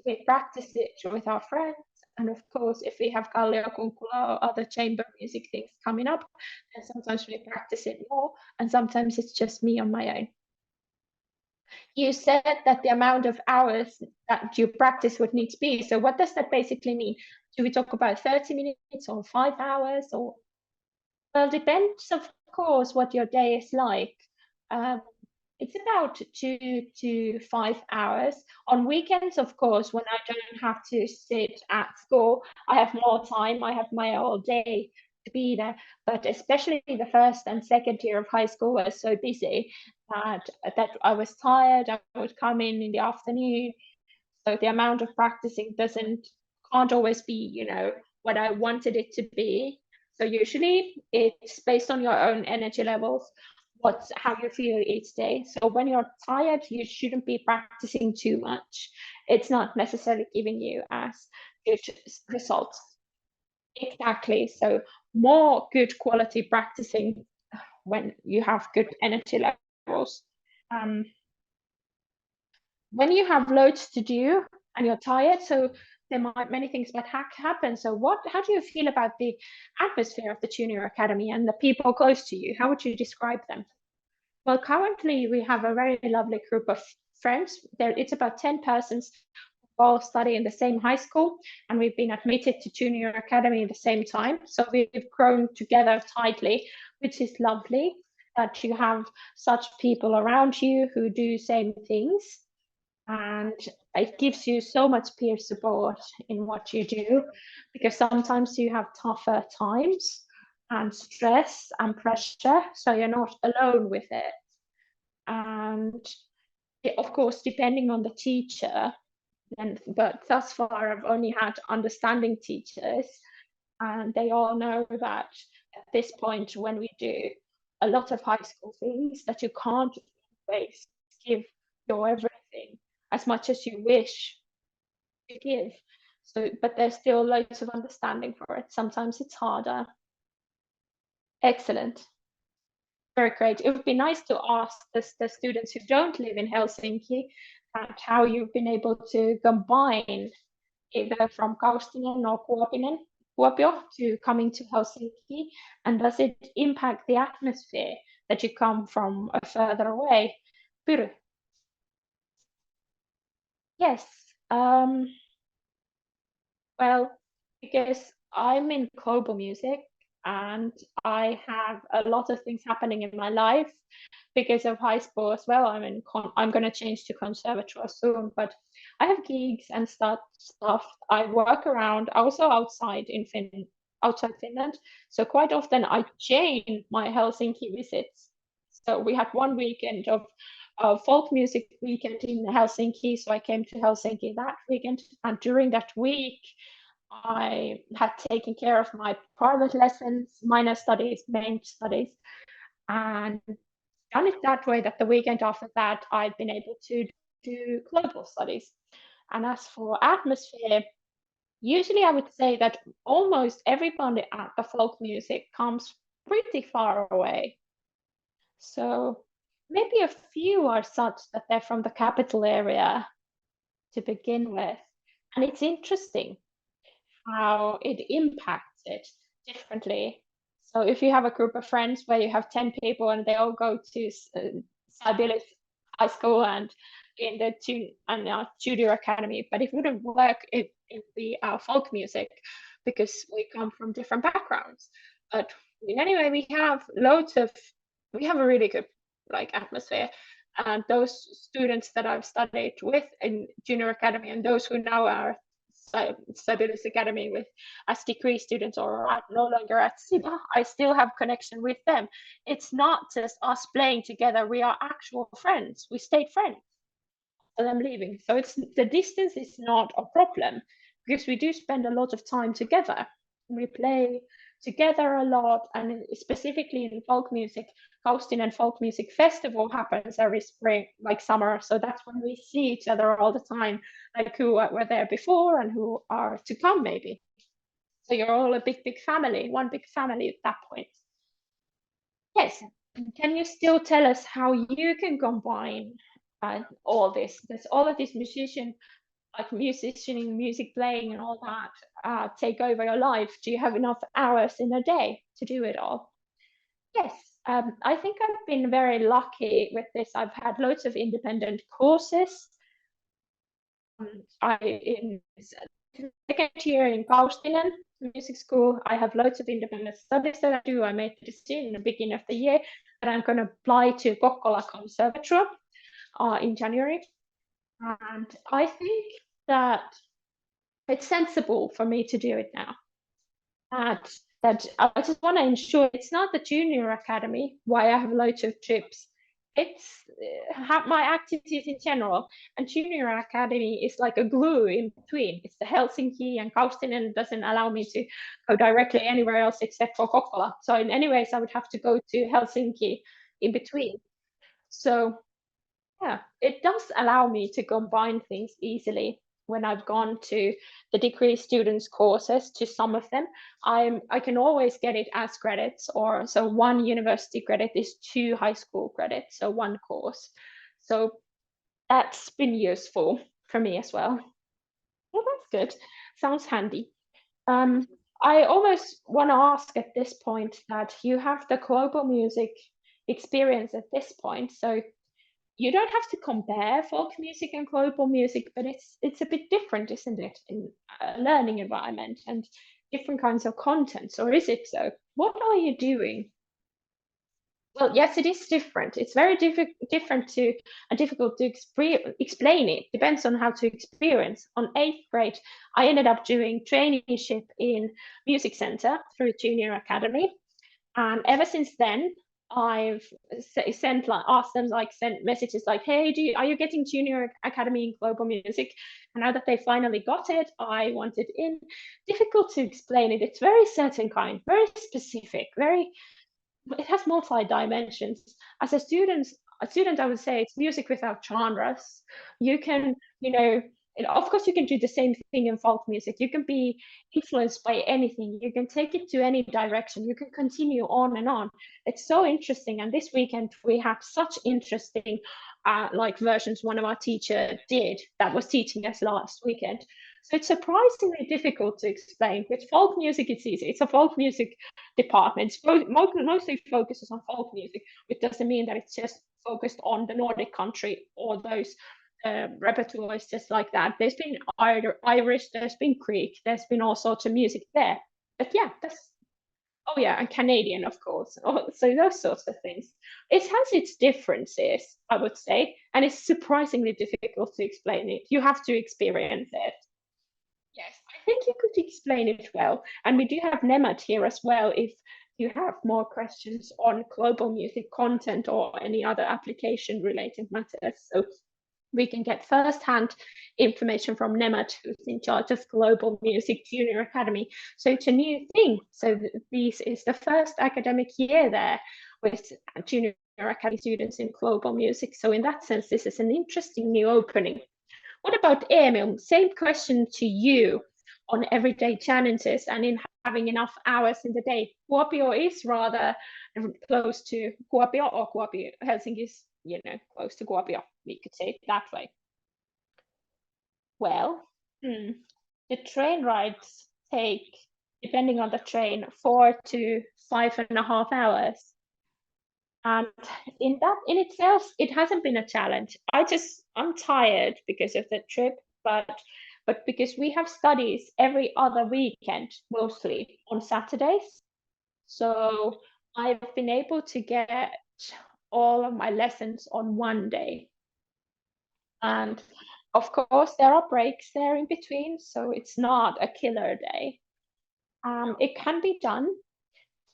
A: we practice it with our friends. And of course, if we have Kallio Kunkula or other chamber music things coming up, then sometimes we practice it more, and sometimes it's just me on my own. You said that the amount of hours that you practice would need to be. So what does that basically mean? Do we talk about 30 minutes or 5 hours? Or well, depends, of course, what your day is like. It's about 2 to 5 hours. On weekends, of course, when I don't have to sit at school, I have more time. I have my whole day to be there. But especially the first and second year of high school was so busy that I was tired. I would come in the afternoon, so the amount of practicing can't always be, what I wanted it to be. So usually it's based on your own energy levels, how you feel each day. So when you're tired, you shouldn't be practicing too much. It's not necessarily giving you as good results. Exactly. So more good quality practicing when you have good energy levels. Um, when you have loads to do and you're tired, so many things might happen. So how do you feel about the atmosphere of the junior academy and the people close to you? How would you describe them? Well, currently we have a very lovely group of friends. It's about 10 persons who all study in the same high school, and we've been admitted to junior academy at the same time. So we've grown together tightly, which is lovely that you have such people around you who do same things. And it gives you so much peer support in what you do, because sometimes you have tougher times and stress and pressure, so you're not alone with it. And of course, depending on the teacher, but thus far I've only had understanding teachers, and they all know that at this point, when we do a lot of high school things, that you can't always give your everything as much as you wish to give. So, but there's still loads of understanding for it. Sometimes it's harder. Excellent. Very great. It would be nice to ask the students who don't live in Helsinki how you've been able to combine either from Kaustinen or Kuopio to coming to Helsinki, and does it impact the atmosphere that you come from further away? Pyry. Yes. Well, because I'm in global music and I have a lot of things happening in my life because of high school as well. I'm going to change to conservatoire soon, but I have gigs and stuff. I work around also outside Finland. So quite often I chain my Helsinki visits. So we had one weekend of folk music weekend in Helsinki. So I came to Helsinki that weekend, and during that week, I had taken care of my private lessons, minor studies, main studies, and done it that way that the weekend after that, I'd been able to do global studies. And as for atmosphere, usually I would say that almost everybody at the folk music comes pretty far away. So maybe a few are such that they're from the capital area to begin with. And it's interesting how it impacts it differently. So if you have a group of friends where you have 10 people and they all go to Sibelius High School and in the Junior Academy, but it wouldn't work in the folk music because we come from different backgrounds. But anyway, we have a really good atmosphere. And those students that I've studied with in Junior Academy and those who now are Sibelius Academy with as degree students or are no longer at SIBA, I still have connection with them. It's not just us playing together, we are actual friends. We stayed friends and I'm leaving. So the distance is not a problem because we do spend a lot of time together. We play together a lot, and specifically in folk music, Kaustinen Folk Music Festival happens every spring, like summer. So that's when we see each other all the time, like who were there before and who are to come, maybe. So you're all a big family, one big family at that point. Yes. Can you still tell us how you can combine all this? Does all of this musicianing, music playing, and all that take over your life? Do you have enough hours in a day to do it all? Yes, I think I've been very lucky with this. I've had loads of independent courses. In second year in Kaustinen Music School, I have loads of independent studies that I do. I made the decision in the beginning of the year that I'm going to apply to Kokkola Conservatoire in January. And I think that it's sensible for me to do it now. And that I just want to ensure it's not the junior academy why I have loads of trips. It's my activities in general, and junior academy is like a glue in between. It's the Helsinki and Kaustinen doesn't allow me to go directly anywhere else except for Kokkola. So in any ways, I would have to go to Helsinki in between. So yeah, it does allow me to combine things easily. When I've gone to the degree students courses, to some of them, I can always get it as credits, or so one university credit is 2 high school credits, so one course. So that's been useful for me as well. Well, that's good. Sounds handy. Um, I almost want to ask at this point that you have the global music experience at this point, so you don't have to compare folk music and global music, but it's a bit different, isn't it, in a learning environment and different kinds of contents, or is it so? What are you doing? Well, yes, it is different. It's very different to and difficult to explain it. Depends on how to experience. On 8th grade, I ended up doing traineeship in music center through Junior Academy. And ever since then, I've sent asked them sent messages like, hey, are you getting Junior Academy in global music? And now that they finally got it, I want it in. Difficult to explain it. It's very certain kind, very specific, it has multi dimensions. As a student, I would say it's music without genres. You can, of course, you can do the same thing in folk music. You can be influenced by anything. You can take it to any direction. You can continue on and on. It's so interesting. And this weekend we have such interesting, versions one of our teacher did that was teaching us last weekend. So it's surprisingly difficult to explain. With folk music, it's easy. It's a folk music department. Mostly focuses on folk music, which doesn't mean that it's just focused on the Nordic country or those repertoires just like that. There's been Irish, there's been Greek, there's been all sorts of music there. But yeah, and Canadian, of course. So those sorts of things. It has its differences, I would say, and it's surprisingly difficult to explain it. You have to experience it. Yes, I think you could explain it well. And we do have Nemat here as well if you have more questions on global music content or any other application related matters. So we can get first-hand information from Nemat, who's in charge of Global Music Junior Academy. So it's a new thing. So this is the first academic year there with Junior Academy students in global music. So in that sense, this is an interesting new opening. What about Emil? Same question to you on everyday challenges and in having enough hours in the day. Kuopio is rather close to Kuopio, or Helsinki is, close to Kuopio. We could say it that way. Well, the train rides take, depending on the train, 4 to 5.5 hours. And in itself, it hasn't been a challenge. I'm tired because of the trip, but because we have studies every other weekend, mostly on Saturdays. So I've been able to get all of my lessons on one day. And of course, there are breaks there in between, so it's not a killer day. It can be done.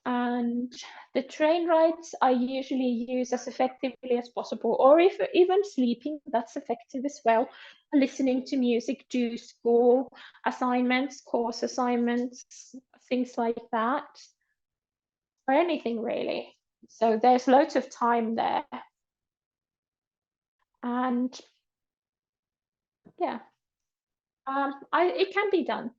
A: And the train rides I usually use as effectively as possible, or if even sleeping, that's effective as well. Listening to music, do school assignments, course assignments, things like that, or anything really. So there's loads of time there. And yeah, it can be done.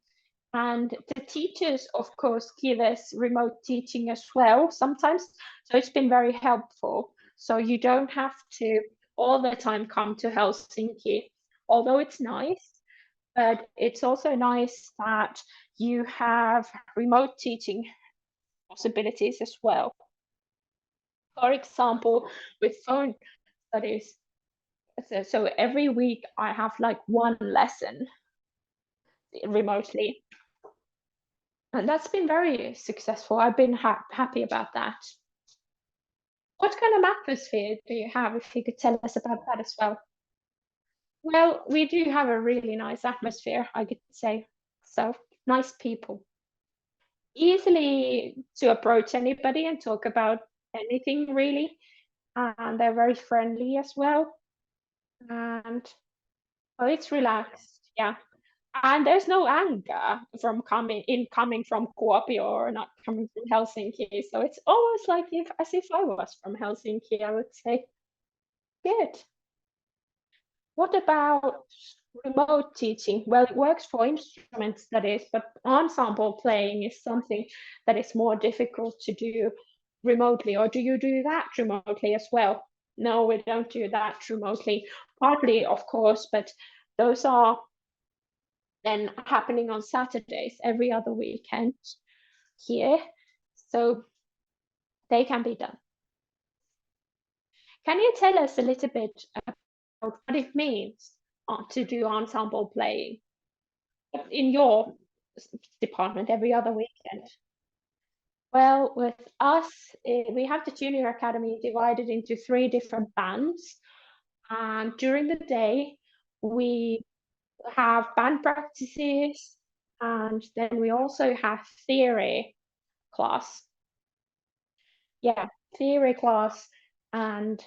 A: And the teachers, of course, give us remote teaching as well sometimes. So it's been very helpful. So you don't have to all the time come to Helsinki, although it's nice. But it's also nice that you have remote teaching possibilities as well. For example, with phone studies, so every week I have like one lesson remotely. And that's been very successful. I've been happy about that. What kind of atmosphere do you have, if you could tell us about that as well? Well, we do have a really nice atmosphere, I could say. So, nice people. easily to approach anybody and talk about anything really. And they're very friendly as well. And well, it's relaxed, yeah. And there's no anger from coming from Kuopio or not coming from Helsinki. So it's almost like as if I was from Helsinki, I would say. Good. What about remote teaching? Well, it works for instrument studies, but ensemble playing is something that is more difficult to do remotely. Or do you do that remotely as well? No, we don't do that remotely. Partly, of course, but those are then happening on Saturdays every other weekend here. So they can be done. Can you tell us a little bit about what it means to do ensemble playing in your department every other weekend? Well, with us, we have the Junior Academy divided into 3 different bands. And during the day, we have band practices, and then we also have theory class. Yeah, theory class. And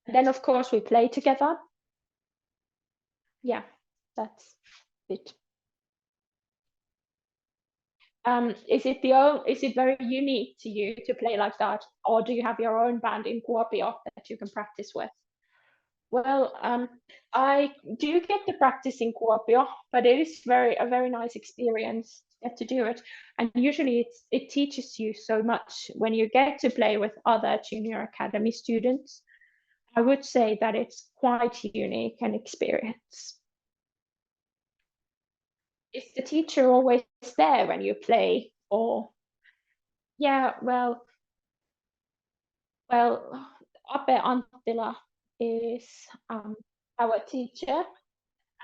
A: then, of course, we play together. Yeah, that's it. Is it very unique to you to play like that, or do you have your own band in Kuopio that you can practice with? Well, I do get the practice in Kuopio, but it is a very nice experience to get to do it. And usually it teaches you so much when you get to play with other Junior Academy students. I would say that it's quite unique an experience. Is the teacher always there when you play? Or yeah, well, Ape Anttila is our teacher,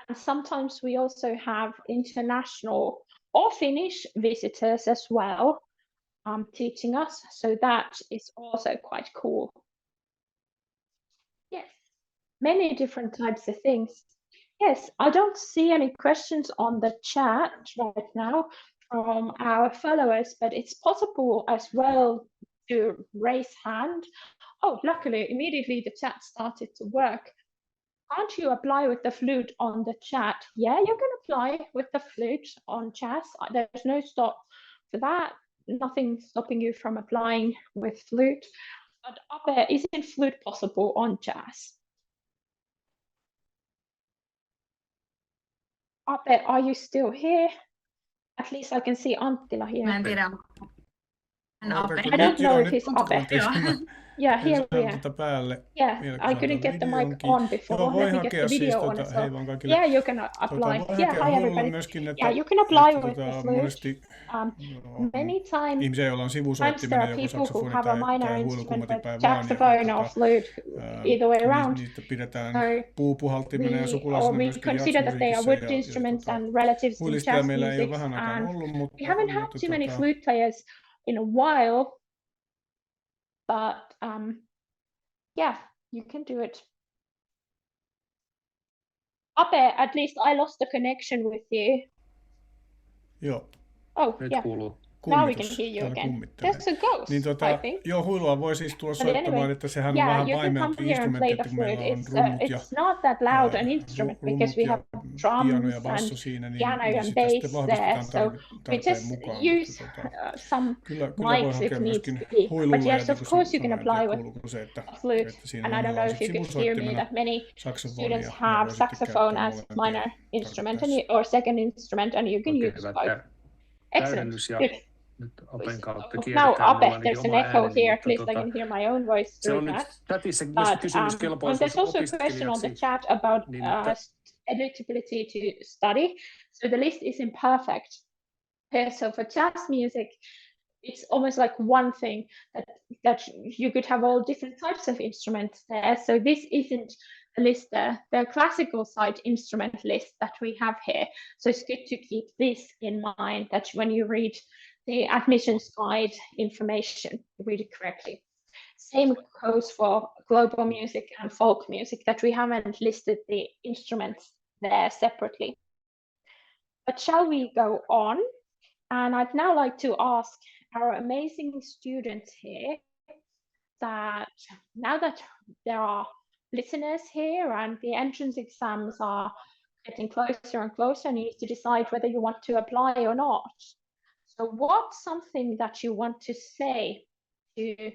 A: and sometimes we also have international or Finnish visitors as well teaching us. So that is also quite cool. Yes, many different types of things. Yes, I don't see any questions on the chat right now from our followers, but it's possible as well to raise hand. Oh, luckily, immediately the chat started to work. Can't you apply with the flute on the chat? Yeah, you can apply with the flute on chat. There's no stop for that. Nothing stopping you from applying with flute. But Ape, isn't flute possible on jazz? Ape, are you still here? At least I can see Anttila here.
C: Mä en tiedä.
A: I don't know if he's Ape. Yeah, here we are.
D: Päälle.
A: Yeah, I couldn't get the mic on before.
D: Joo, voi
A: Let me get the video on as well.
D: Yeah,
A: you can apply. Yeah, hi everybody. Yeah, you can apply with the flute. Many times there are people who have a minor instrument, but saxophone or flute, either way around. Or we consider that they are wood instruments and relatives in jazz music. And we haven't had too many flute players in a while, but yeah, you can do it. Ape, at least I lost the connection with you.
D: Joo.
A: Oh,
D: nyt
A: yeah.
D: kuuluu.
A: Now we can hear you again. That's a ghost,
D: niin
A: I think.
D: Joo, huilua voi siis tulla soittamaan,
A: anyway,
D: että sehän on vähän vaimeampi instrumentti, että kun meillä on rummut ja
A: it's not that loud an instrument because we have drums
D: ja basso
A: and
D: siinä, niin,
A: piano
D: niin
A: and
D: sitä sitten
A: bass there.
D: vahvistetaan
A: So we just
D: mukaan.
A: use some
D: kyllä
A: mics if needs to be. But yes, of course you can apply with flute. And I don't know if you could hear me that many students have saxophone as minor instrument or second instrument, and you can use both. Excellent. Good. Now, Ape, there's an echo here. At least I can hear my own voice through that. But there's also a question on the chat about eligibility to study. So the list is imperfect. So for jazz music, it's almost like one thing that you could have all different types of instruments there. So this isn't a list, the classical side instrument list that we have here. So it's good to keep this in mind, that when you read the admissions guide information, read it correctly. Same goes for global music and folk music, that we haven't listed the instruments there separately. But shall we go on? And I'd now like to ask our amazing students here that now that there are listeners here and the entrance exams are getting closer and closer, and you need to decide whether you want to apply or not. So what's something that you want to say to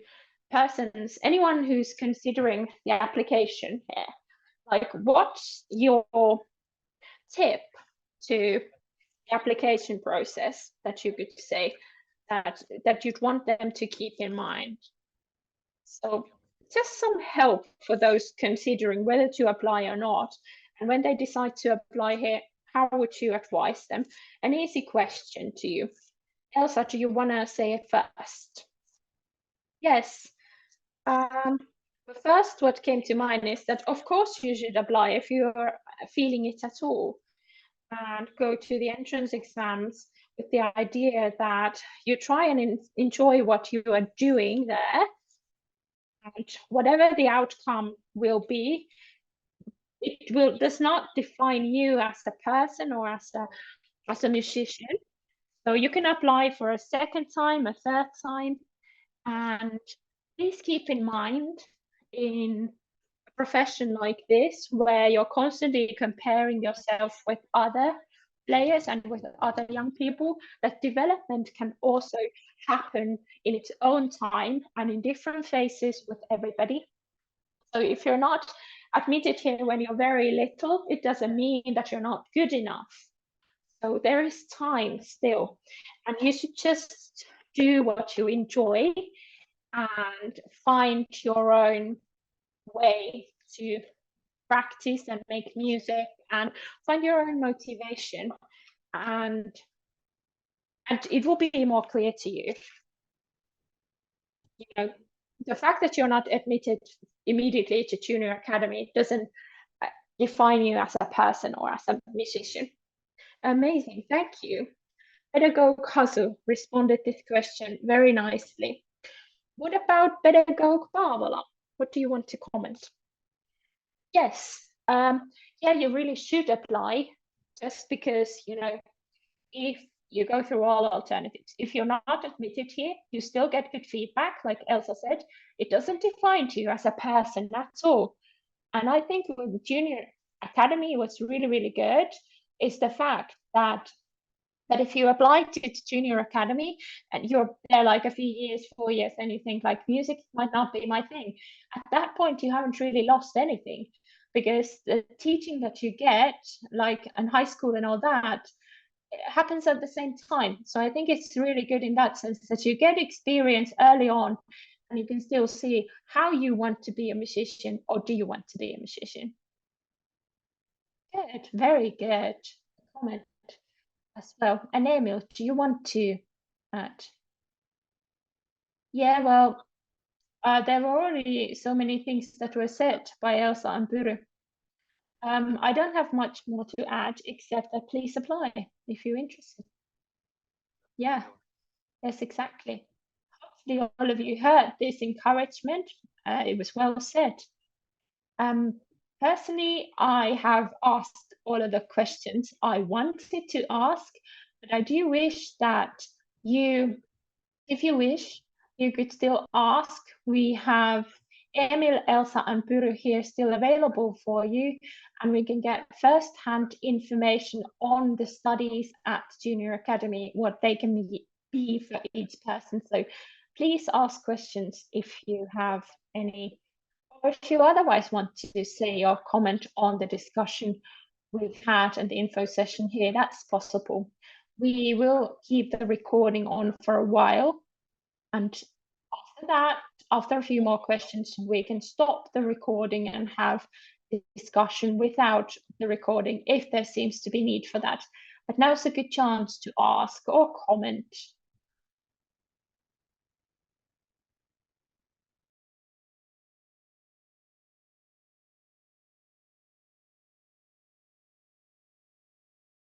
A: persons, anyone who's considering the application here? Like, what's your tip to the application process that you could say that you'd want them to keep in mind? So just some help for those considering whether to apply or not. And when they decide to apply here, how would you advise them? An easy question to you. Elsa, do you want to say it first? Yes. The first what came to mind is that, of course, you should apply if you're feeling it at all, and go to the entrance exams with the idea that you try and enjoy what you are doing there. And whatever the outcome will be, it does not define you as a person or as a musician. So you can apply for a second time, a third time, and please keep in mind in a profession like this, where you're constantly comparing yourself with other players and with other young people, that development can also happen in its own time and in different phases with everybody. So if you're not admitted here when you're very little, it doesn't mean that you're not good enough. So there is time still, and you should just do what you enjoy and find your own way to practice and make music and find your own motivation, and it will be more clear to you. You know, the fact that you're not admitted immediately to Junior Academy doesn't define you as a person or as a musician. Amazing, thank you. Pedagogue Kazu responded this question very nicely. What about Pedagogue Paavola? What do you want to comment? Yes, yeah, you really should apply, just because, you know, if you go through all alternatives, if you're not admitted here, you still get good feedback, like Elsa said. It doesn't define you as a person, that's all. And I think with the Junior Academy, what's really, really good is the fact that if you apply to the Junior Academy and you're there like a few years, 4 years, and you think like music might not be my thing, at that point you haven't really lost anything, because the teaching that you get, like in high school and all that, happens at the same time. So I think it's really good in that sense that you get experience early on, and you can still see how you want to be a musician, or do you want to be a musician. Good, very good comment as well. And Emil, do you want to add? Yeah, well, there were already so many things that were said by Elsa and Buru. I don't have much more to add, except that please apply if you're interested. Yeah, yes, exactly. Hopefully all of you heard this encouragement. It was well said. Personally, I have asked all of the questions I wanted to ask, but I do wish that you, if you wish, you could still ask. We have Emil, Elsa, and Puru here still available for you, and we can get first-hand information on the studies at Junior Academy, what they can be for each person. So please ask questions if you have any, or if you otherwise want to say or comment on the discussion we've had and the info session here, that's possible. We will keep the recording on for a while, and after that, after a few more questions, we can stop the recording and have the discussion without the recording if there seems to be need for that. But now's a good chance to ask or comment